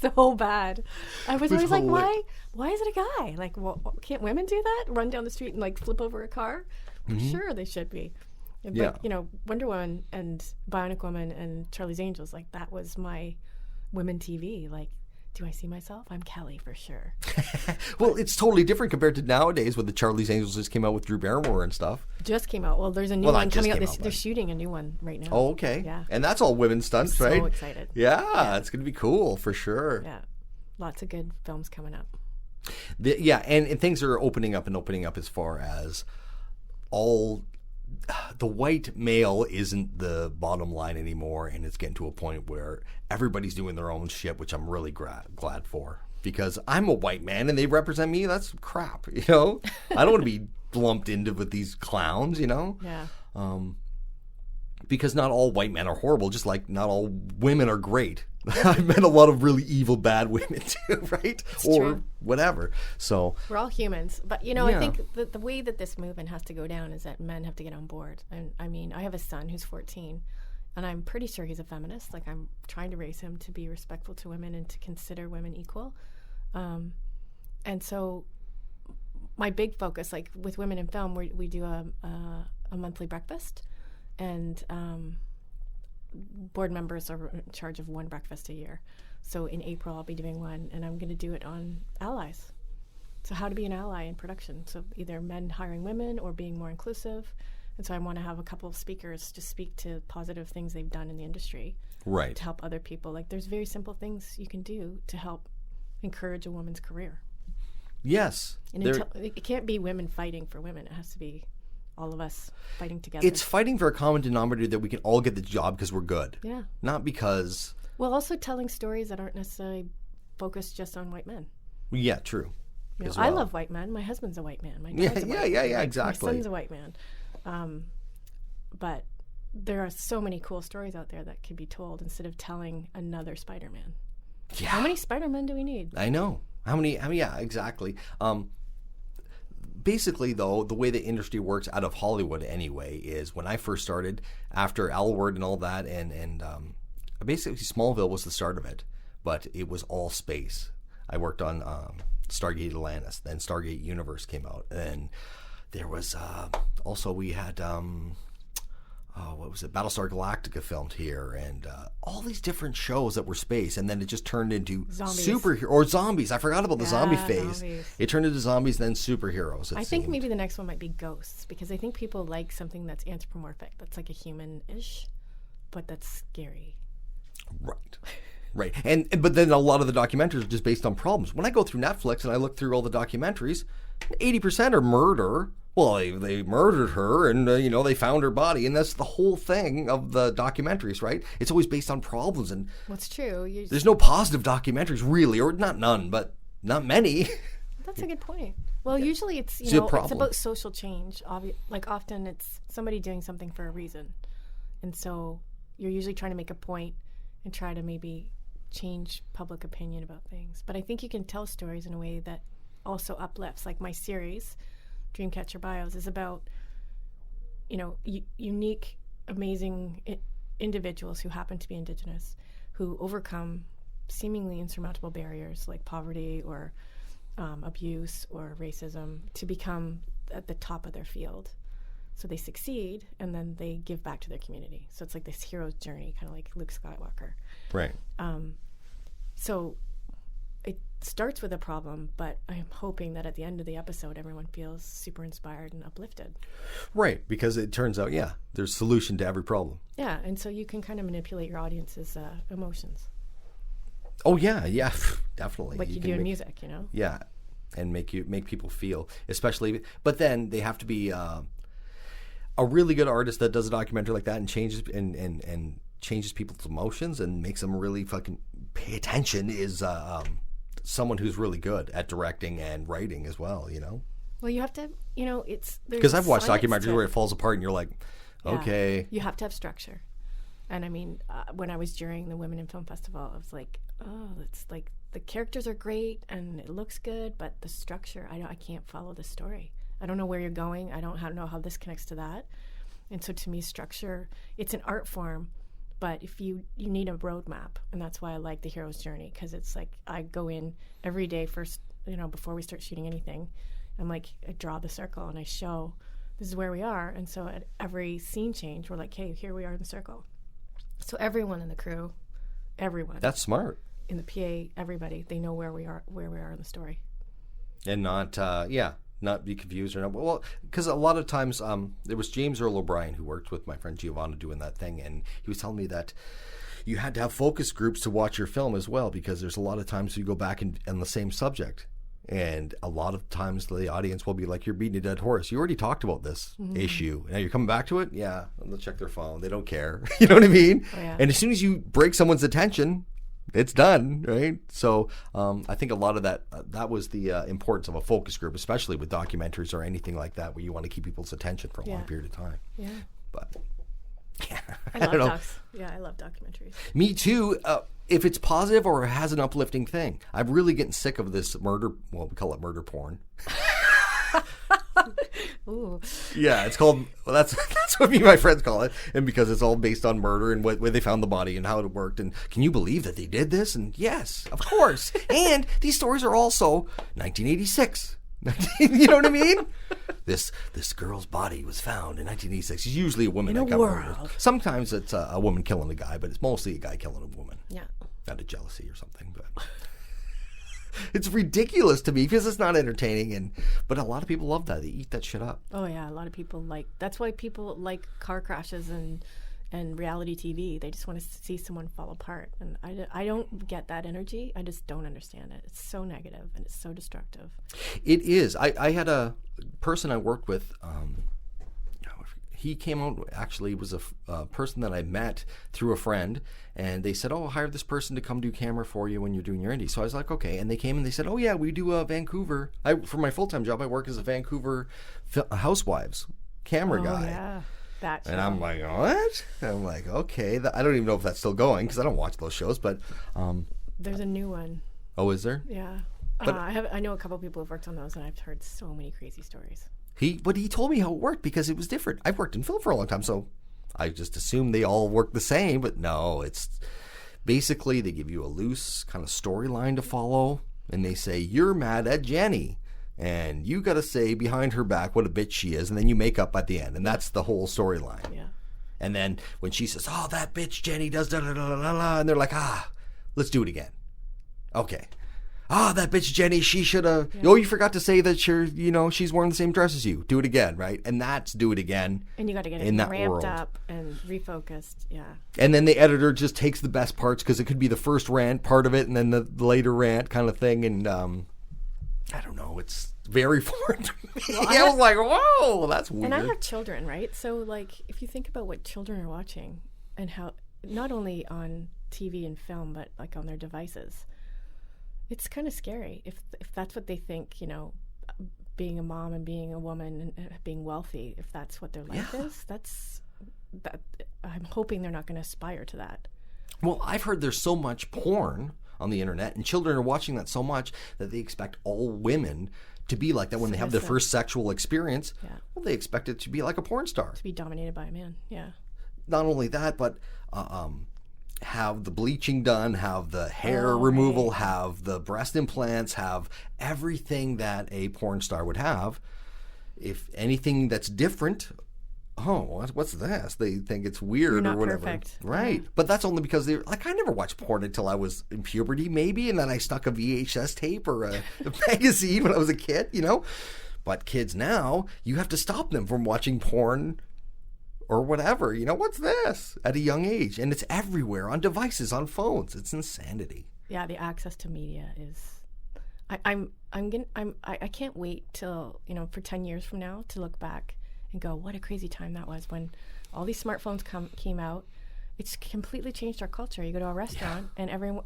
S2: So bad. I was always like, why is it a guy? Like, can't women do that? Run down the street and like flip over a car? Mm-hmm. Sure, they should be. But, Wonder Woman and Bionic Woman and Charlie's Angels, like that was my women TV. Like, do I see myself? I'm Kelly for sure.
S1: Well, it's totally different compared to nowadays when the Charlie's Angels just came out with Drew Barrymore and stuff.
S2: Just came out. Well, there's a new one coming out. They're shooting a new one right now.
S1: Oh, okay.
S2: Yeah.
S1: And that's all women stunts, right?
S2: So excited.
S1: Yeah, it's going to be cool for sure.
S2: Yeah. Lots of good films coming up.
S1: And things are opening up as far as all the white male isn't the bottom line anymore, and it's getting to a point where everybody's doing their own shit, which I'm really glad for, because I'm a white man and they represent me. That's crap, I don't want to be lumped into with these clowns,
S2: Yeah.
S1: Because not all white men are horrible, just like not all women are great. I've met a lot of really evil, bad women too, right?
S2: It's
S1: or
S2: true.
S1: Whatever. So
S2: we're all humans, but I think the way that this movement has to go down is that men have to get on board. And I mean, I have a son who's 14, and I'm pretty sure he's a feminist. Like, I'm trying to raise him to be respectful to women and to consider women equal. And so my big focus, like with Women in Film, we do a monthly breakfast, and board members are in charge of one breakfast a year. So in April, I'll be doing one, and I'm going to do it on allies. So how to be an ally in production. So either men hiring women or being more inclusive. And so I want to have a couple of speakers to speak to positive things they've done in the industry.
S1: Right.
S2: To help other people. Like, there's very simple things you can do to help encourage a woman's career.
S1: Yes.
S2: And it can't be women fighting for women. It has to be all of us fighting together.
S1: It's fighting for a common denominator that we can all get the job because we're good.
S2: Yeah.
S1: Not because...
S2: Well, also telling stories that aren't necessarily focused just on white men.
S1: Yeah, true.
S2: I love white men. My husband's a white man. My dad's a white man.
S1: Exactly.
S2: My son's a white man. But there are so many cool stories out there that could be told instead of telling another Spider-Man.
S1: Yeah.
S2: How many Spider-Men do we need?
S1: I know. How many? Yeah, exactly. Basically, though, the way the industry works out of Hollywood anyway is when I first started, after L-Word and all that, and basically Smallville was the start of it, but it was all space. I worked on Stargate Atlantis, then Stargate Universe came out, and there was also we had what was it, Battlestar Galactica filmed here, and all these different shows that were space, and then it just turned into superheroes or zombies. I forgot about the zombie phase. Zombies. It turned into zombies, then superheroes.
S2: I think maybe the next one might be ghosts, because I think people like something that's anthropomorphic, that's like a human-ish, but that's scary.
S1: Right. Right. But then a lot of the documentaries are just based on problems. When I go through Netflix and I look through all the documentaries, 80% are murder. Well, they murdered her, and they found her body, and that's the whole thing of the documentaries, right? It's always based on problems, and
S2: what's true.
S1: There's no positive documentaries, really, or not none, but not many.
S2: That's a good point. Well, usually it's it's about social change. Like, often it's somebody doing something for a reason, and so you're usually trying to make a point and try to maybe change public opinion about things. But I think you can tell stories in a way that also uplifts. Like my series, Dreamcatcher Bios, is about unique, amazing individuals who happen to be Indigenous, who overcome seemingly insurmountable barriers like poverty or abuse or racism to become at the top of their field. So they succeed, and then they give back to their community. So it's like this hero's journey, kind of like Luke Skywalker.
S1: Right.
S2: So it starts with a problem, but I'm hoping that at the end of the episode, everyone feels super inspired and uplifted.
S1: Right, because it turns out, there's a solution to every problem.
S2: Yeah, and so you can kind of manipulate your audience's emotions.
S1: Oh, yeah, definitely.
S2: Like you do in music,
S1: Yeah, and make people feel, especially, but then they have to be a really good artist that does a documentary like that and changes and changes people's emotions and makes them really fucking pay attention is someone who's really good at directing and writing as well,
S2: Well, you have to, it's...
S1: Because I've watched documentaries where it falls apart and you're like, okay.
S2: You have to have structure. And I mean, when I was during the Women in Film Festival, I was like, oh, it's like the characters are great and it looks good, but the structure, I can't follow the story. I don't know where you're going. I don't know how this connects to that. And so to me, structure, it's an art form, but if you need a roadmap, and that's why I like the hero's journey, because it's like I go in every day first, before we start shooting anything, I'm like, I draw the circle and I show this is where we are. And so at every scene change, we're like, hey, here we are in the circle. So everyone in the crew, everyone.
S1: That's smart.
S2: In the PA, everybody, they know where we are in the story.
S1: And not be confused or not. Well, because a lot of times there was James Earl O'Brien who worked with my friend Giovanna doing that thing, and he was telling me that you had to have focus groups to watch your film as well, because there's a lot of times you go back and the same subject, And a lot of times the audience will be like, you're beating a dead horse. You already talked about this issue. Now you're coming back to it? Yeah. They'll check their phone. They don't care. You know what I mean?
S2: Oh, yeah.
S1: And as soon as you break someone's attention, it's done, right? So I think a lot of that was the importance of a focus group, especially with documentaries or anything like that, where you want to keep people's attention for a long period of time.
S2: Yeah.
S1: But yeah,
S2: I love docs. Yeah, I love documentaries.
S1: Me too. If it's positive or has an uplifting thing. I'm really getting sick of this murder. Well, we call it murder porn.
S2: Ooh.
S1: Yeah, it's called. Well, that's what me and my friends call it, and because it's all based on murder and where they found the body and how it worked. And can you believe that they did this? And yes, of course. And these stories are also 1986. You know what I mean? This girl's body was found in 1986. It's usually a woman that got murdered. Sometimes it's a woman killing a guy, but it's mostly a guy killing a woman.
S2: Yeah.
S1: Out of jealousy or something, but it's ridiculous to me because it's not entertaining. But a lot of people love that. They eat that shit up.
S2: Oh yeah, a lot of people that's why people like car crashes and reality TV. They just want to see someone fall apart, and I don't get that energy. I just don't understand it. It's so negative and it's so destructive. It
S1: is. I had a person I worked with. He came out, actually was a person that I met through a friend, and they said, oh, hire this person to come do camera for you when you're doing your indie. So I was like, okay. And they came and they said, oh yeah, we do Vancouver. For my full-time job, I work as a Vancouver housewives camera guy.
S2: Yeah. That show.
S1: And I'm like, what? I'm like, okay. I don't even know if that's still going because I don't watch those shows, but
S2: there's a new one.
S1: Oh, is there?
S2: Yeah. But I know a couple people who've worked on those, and I've heard so many crazy stories.
S1: But he told me how it worked because it was different. I've worked in film for a long time, so I just assumed they all work the same. But no, it's basically they give you a loose kind of storyline to follow, and they say, you're mad at Jenny, and you got to say behind her back what a bitch she is, and then you make up at the end, and that's the whole storyline.
S2: Yeah.
S1: And then when she says, oh, that bitch Jenny does da da da da da, and they're like, let's do it again. Okay. That bitch Jenny, she should have. Yeah. Oh, you forgot to say that she's wearing the same dress as you. Do it again, right? And that's do it again.
S2: And you got to get it ramped up and refocused. Yeah. And
S1: then the editor just takes the best parts because it could be the first rant part of it, and then the later rant kind of thing. And I don't know. It's very foreign to me. Well, I was like, whoa, that's weird.
S2: And I have children, right? So, like, if you think about what children are watching and how not only on TV and film, but like on their devices. It's kind of scary if that's what they think, being a mom and being a woman and being wealthy, if that's what their life is, that I'm hoping they're not going to aspire to that.
S1: Well, I've heard there's so much porn on the internet and children are watching that so much that they expect all women to be like that when they have their first sexual experience. Yeah. Well, they expect it to be like a porn star.
S2: To be dominated by a man, yeah.
S1: Not only that, but have the bleaching done, have the hair removal, have the breast implants, have everything that a porn star would have. If anything that's different, what's this? They think it's weird or whatever.
S2: Perfect.
S1: Right. Yeah. But that's only because I never watched porn until I was in puberty, maybe, and then I stuck a VHS tape or a magazine when I was a kid, But kids now, you have to stop them from watching porn or whatever, what's this at a young age, and it's everywhere on devices, on phones. It's insanity.
S2: Yeah, the access to media is. I can't wait till for 10 years from now to look back and go, what a crazy time that was when all these smartphones came out. It's completely changed our culture. You go to a restaurant and everyone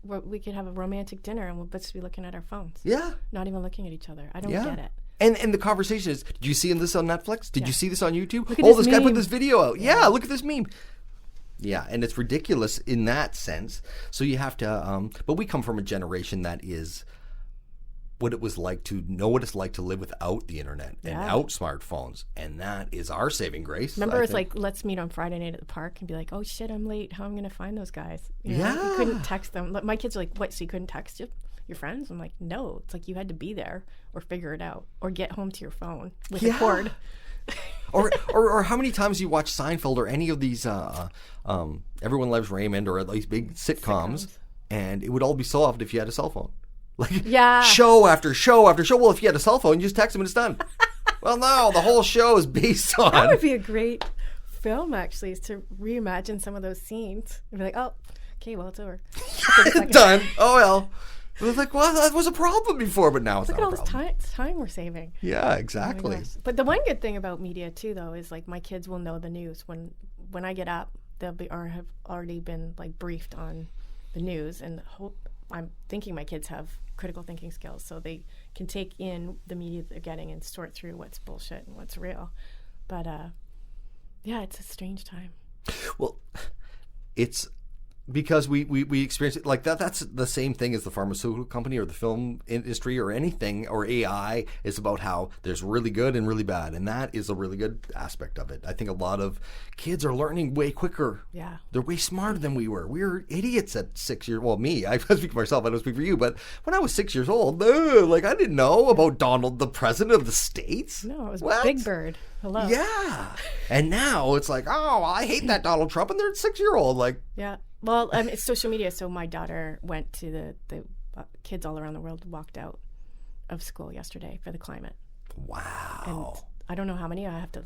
S2: we could have a romantic dinner and we'll just be looking at our phones.
S1: Yeah,
S2: not even looking at each other. I don't get it.
S1: And the conversation is, did you see this on Netflix? Did you see this on YouTube? This guy put this video out. Yeah, look at this meme. Yeah, and it's ridiculous in that sense. So you have to, but we come from a generation that is what it was like to know what it's like to live without the internet and out smartphones. And that is our saving grace.
S2: Remember, it's like, let's meet on Friday night at the park and be like, oh shit, I'm late. How am I going to find those guys? You couldn't text them. My kids are like, what, so you couldn't text your friends? I'm like, no, it's like you had to be there or figure it out or get home to your phone with a cord.
S1: or how many times you watch Seinfeld or any of these Everyone Loves Raymond or these big sitcoms, and it would all be solved if you had a cell phone. Show after show after show. Well, if you had a cell phone, you just text them and it's done. Well, no, the whole show is based on.
S2: That would be a great film, actually, is to reimagine some of those scenes and be like, oh, okay, well, it's over.
S1: Done. Oh, well. It was like, well, that was a problem before, but now it's
S2: Look
S1: not
S2: at
S1: a
S2: all
S1: problem.
S2: this time we're saving.
S1: Yeah, exactly.
S2: Oh my gosh. But the one good thing about media too, though, is like my kids will know the news when I get up. They'll be or have already been like briefed on the news, and I'm thinking my kids have critical thinking skills, so they can take in the media they're getting and sort through what's bullshit and what's real. But yeah, it's a strange time.
S1: Well, it's because we experience it like that. That's the same thing as the pharmaceutical company or the film industry or anything or AI is about how there's really good and really bad. And that is a really good aspect of it. I think a lot of kids are learning way quicker.
S2: Yeah.
S1: They're way smarter than we were. We were idiots at 6 years. Well, me, I speak for myself. I don't speak for you. But when I was 6 years old, like I didn't know about Donald, the president of the States.
S2: No, it was
S1: What?
S2: Big Bird. Hello.
S1: Yeah. And now it's like, oh, I hate that Donald Trump. And they're a 6-year-old. Like,
S2: Yeah. Well, it's social media. So my daughter went to the kids all around the world walked out of school yesterday for the climate.
S1: wow.
S2: And I don't know how many. I have to.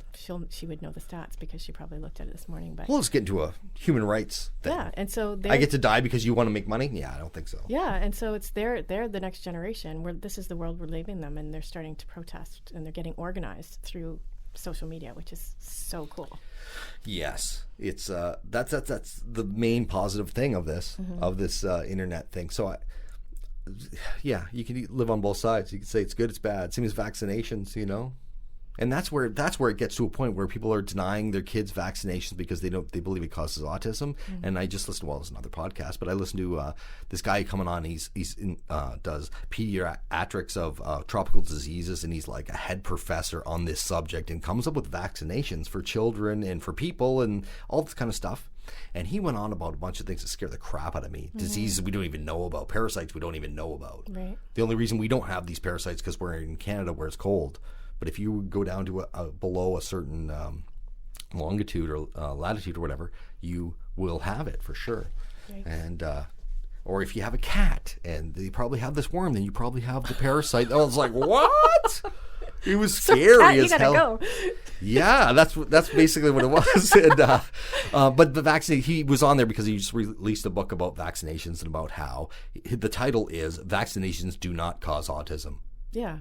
S2: She would know the stats because she probably looked at it this morning. But
S1: Well, let's get into a human rights thing.
S2: yeah, and so
S1: I get to die because you want to make money? Yeah, I don't think so.
S2: yeah, and so it's they're the next generation. This is the world we're leaving them, and they're starting to protest, and they're getting organized through social media, which is so cool.
S1: Yes, it's that's the main positive thing of this internet thing. So, yeah, you can live on both sides. You can say it's good, it's bad. Same as vaccinations, and that's where it gets to a point where people are denying their kids vaccinations because they believe it causes autism. Mm-hmm. And I just listened. Well, it's another podcast, but I listened to this guy coming on. He's does pediatrics of tropical diseases, and he's like a head professor on this subject, and comes up with vaccinations for children and for people and all this kind of stuff. And he went on about a bunch of things that scare the crap out of me. Mm-hmm. Diseases we don't even know about, parasites we don't even know about.
S2: Right.
S1: The only reason we don't have these parasites because we're in Canada where it's cold. But if you go down to below a certain longitude or latitude or whatever, you will have it for sure. Right. And or if you have a cat and they probably have this worm, then you probably have the parasite. I was like, what? It was scary as hell. Go. Yeah, that's basically what it was. And, but the vaccine, he was on there because he just released a book about vaccinations and about how the title is "Vaccinations Do Not Cause Autism."
S2: Yeah.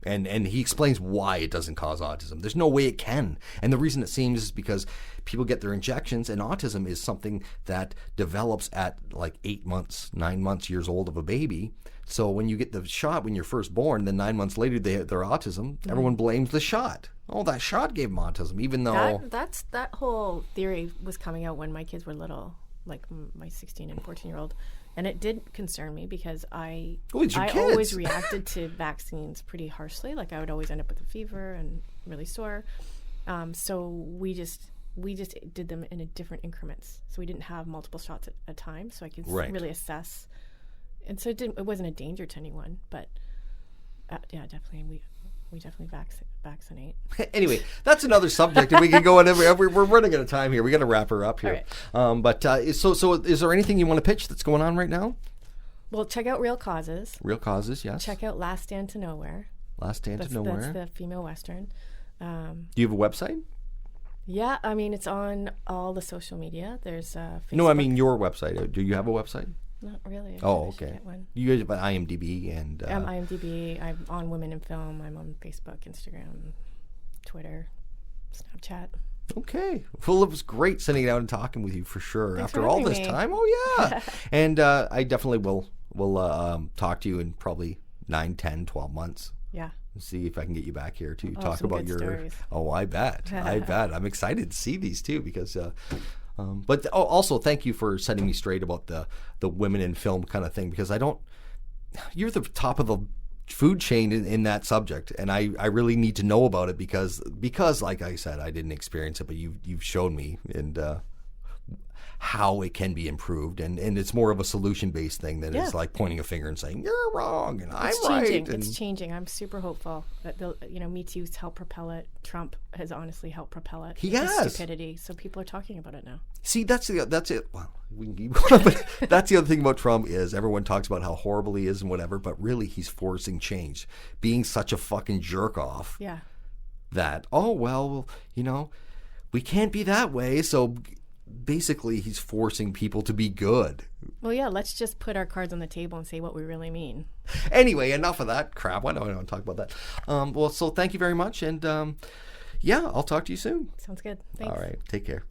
S1: And he explains why it doesn't cause autism. There's no way it can. And the reason it seems is because people get their injections, and autism is something that develops at like 8 months, 9 months, years old of a baby. So when you get the shot when you're first born, then 9 months later they have their autism, mm-hmm. Everyone blames the shot. Oh, that shot gave them autism, even though...
S2: That whole theory was coming out when my kids were little, like my 16 and 14-year-old. And it did concern me because I always reacted to vaccines pretty harshly. Like I would always end up with a fever and really sore. So we just did them in different increments. So we didn't have multiple shots at a time. So I could really assess. And so it wasn't a danger to anyone. But yeah, definitely we definitely vaccinate.
S1: Anyway, that's another subject, and we can go on. We're running out of time here. We got to wrap her up here. Right. But so is there anything you want to pitch that's going on right now?
S2: Well, check out Real Causes.
S1: Real Causes, yes.
S2: Check out Last Stand to Nowhere.
S1: Last Stand to Nowhere.
S2: That's the female Western.
S1: Do you have a website?
S2: Yeah, I mean it's on all the social media. There's Facebook.
S1: No, I mean your website. Do you have a website?
S2: Not really.
S1: Oh, okay. You guys have IMDb and...
S2: I'm IMDb. I'm on Women in Film. I'm on Facebook, Instagram, Twitter, Snapchat.
S1: Okay. Well, it was great sitting down and talking with you for sure.
S2: Thanks
S1: after all this time. Oh, yeah. And I definitely will talk to you in probably 9, 10, 12 months.
S2: Yeah.
S1: See if I can get you back here to talk about your...
S2: Stories.
S1: Oh, I bet. I bet. I'm excited to see these too because... but also thank you for setting me straight about the women in film kind of thing because you're the top of the food chain in that subject, and I really need to know about it because like I said, I didn't experience it, but you've shown me and how it can be improved, and it's more of a solution-based thing than it's like pointing a finger and saying you're wrong and I'm right.
S2: It's changing. I'm super hopeful that Me Too's helped propel it. Trump has honestly helped propel it.
S1: He has.
S2: His stupidity, so people are talking about it now.
S1: See, that's it. Well, we can keep going, but that's the other thing about Trump is everyone talks about how horrible he is and whatever, but really he's forcing change, being such a fucking jerk off.
S2: Yeah.
S1: That we can't be that way, so. basically he's forcing people to be good.
S2: Well, yeah, let's just put our cards on the table and say what we really mean.
S1: Anyway, enough of that crap. Why don't I want to talk about that? Well, so thank you very much. And yeah, I'll talk to you soon.
S2: Sounds good. Thanks.
S1: All right. Take care.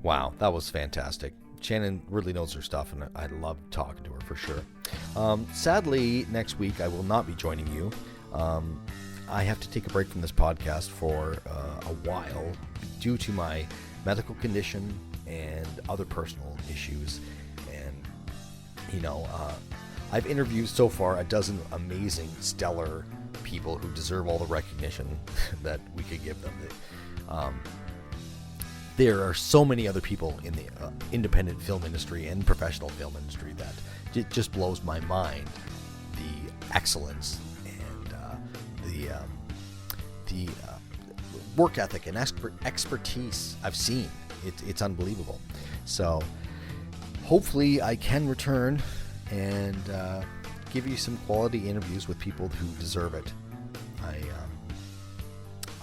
S1: Wow, that was fantastic. Shannon really knows her stuff, and I love talking to her for sure. Sadly, next week I will not be joining you. I have to take a break from this podcast for a while due to my medical condition and other personal issues. And, you know, I've interviewed so far a dozen amazing, stellar people who deserve all the recognition that we could give them. There are so many other people in the independent film industry and professional film industry that it just blows my mind, the excellence and the work ethic and expertise I've seen. It's unbelievable. So hopefully I can return and give you some quality interviews with people who deserve it.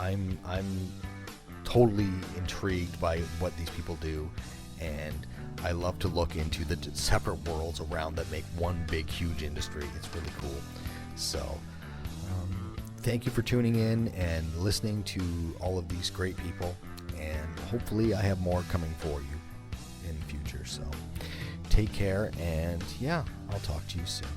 S1: I'm totally intrigued by what these people do, and I love to look into the separate worlds around that make one big huge industry. It's really cool. So thank you for tuning in and listening to all of these great people, and hopefully I have more coming for you in the future. So take care, and yeah, I'll talk to you soon.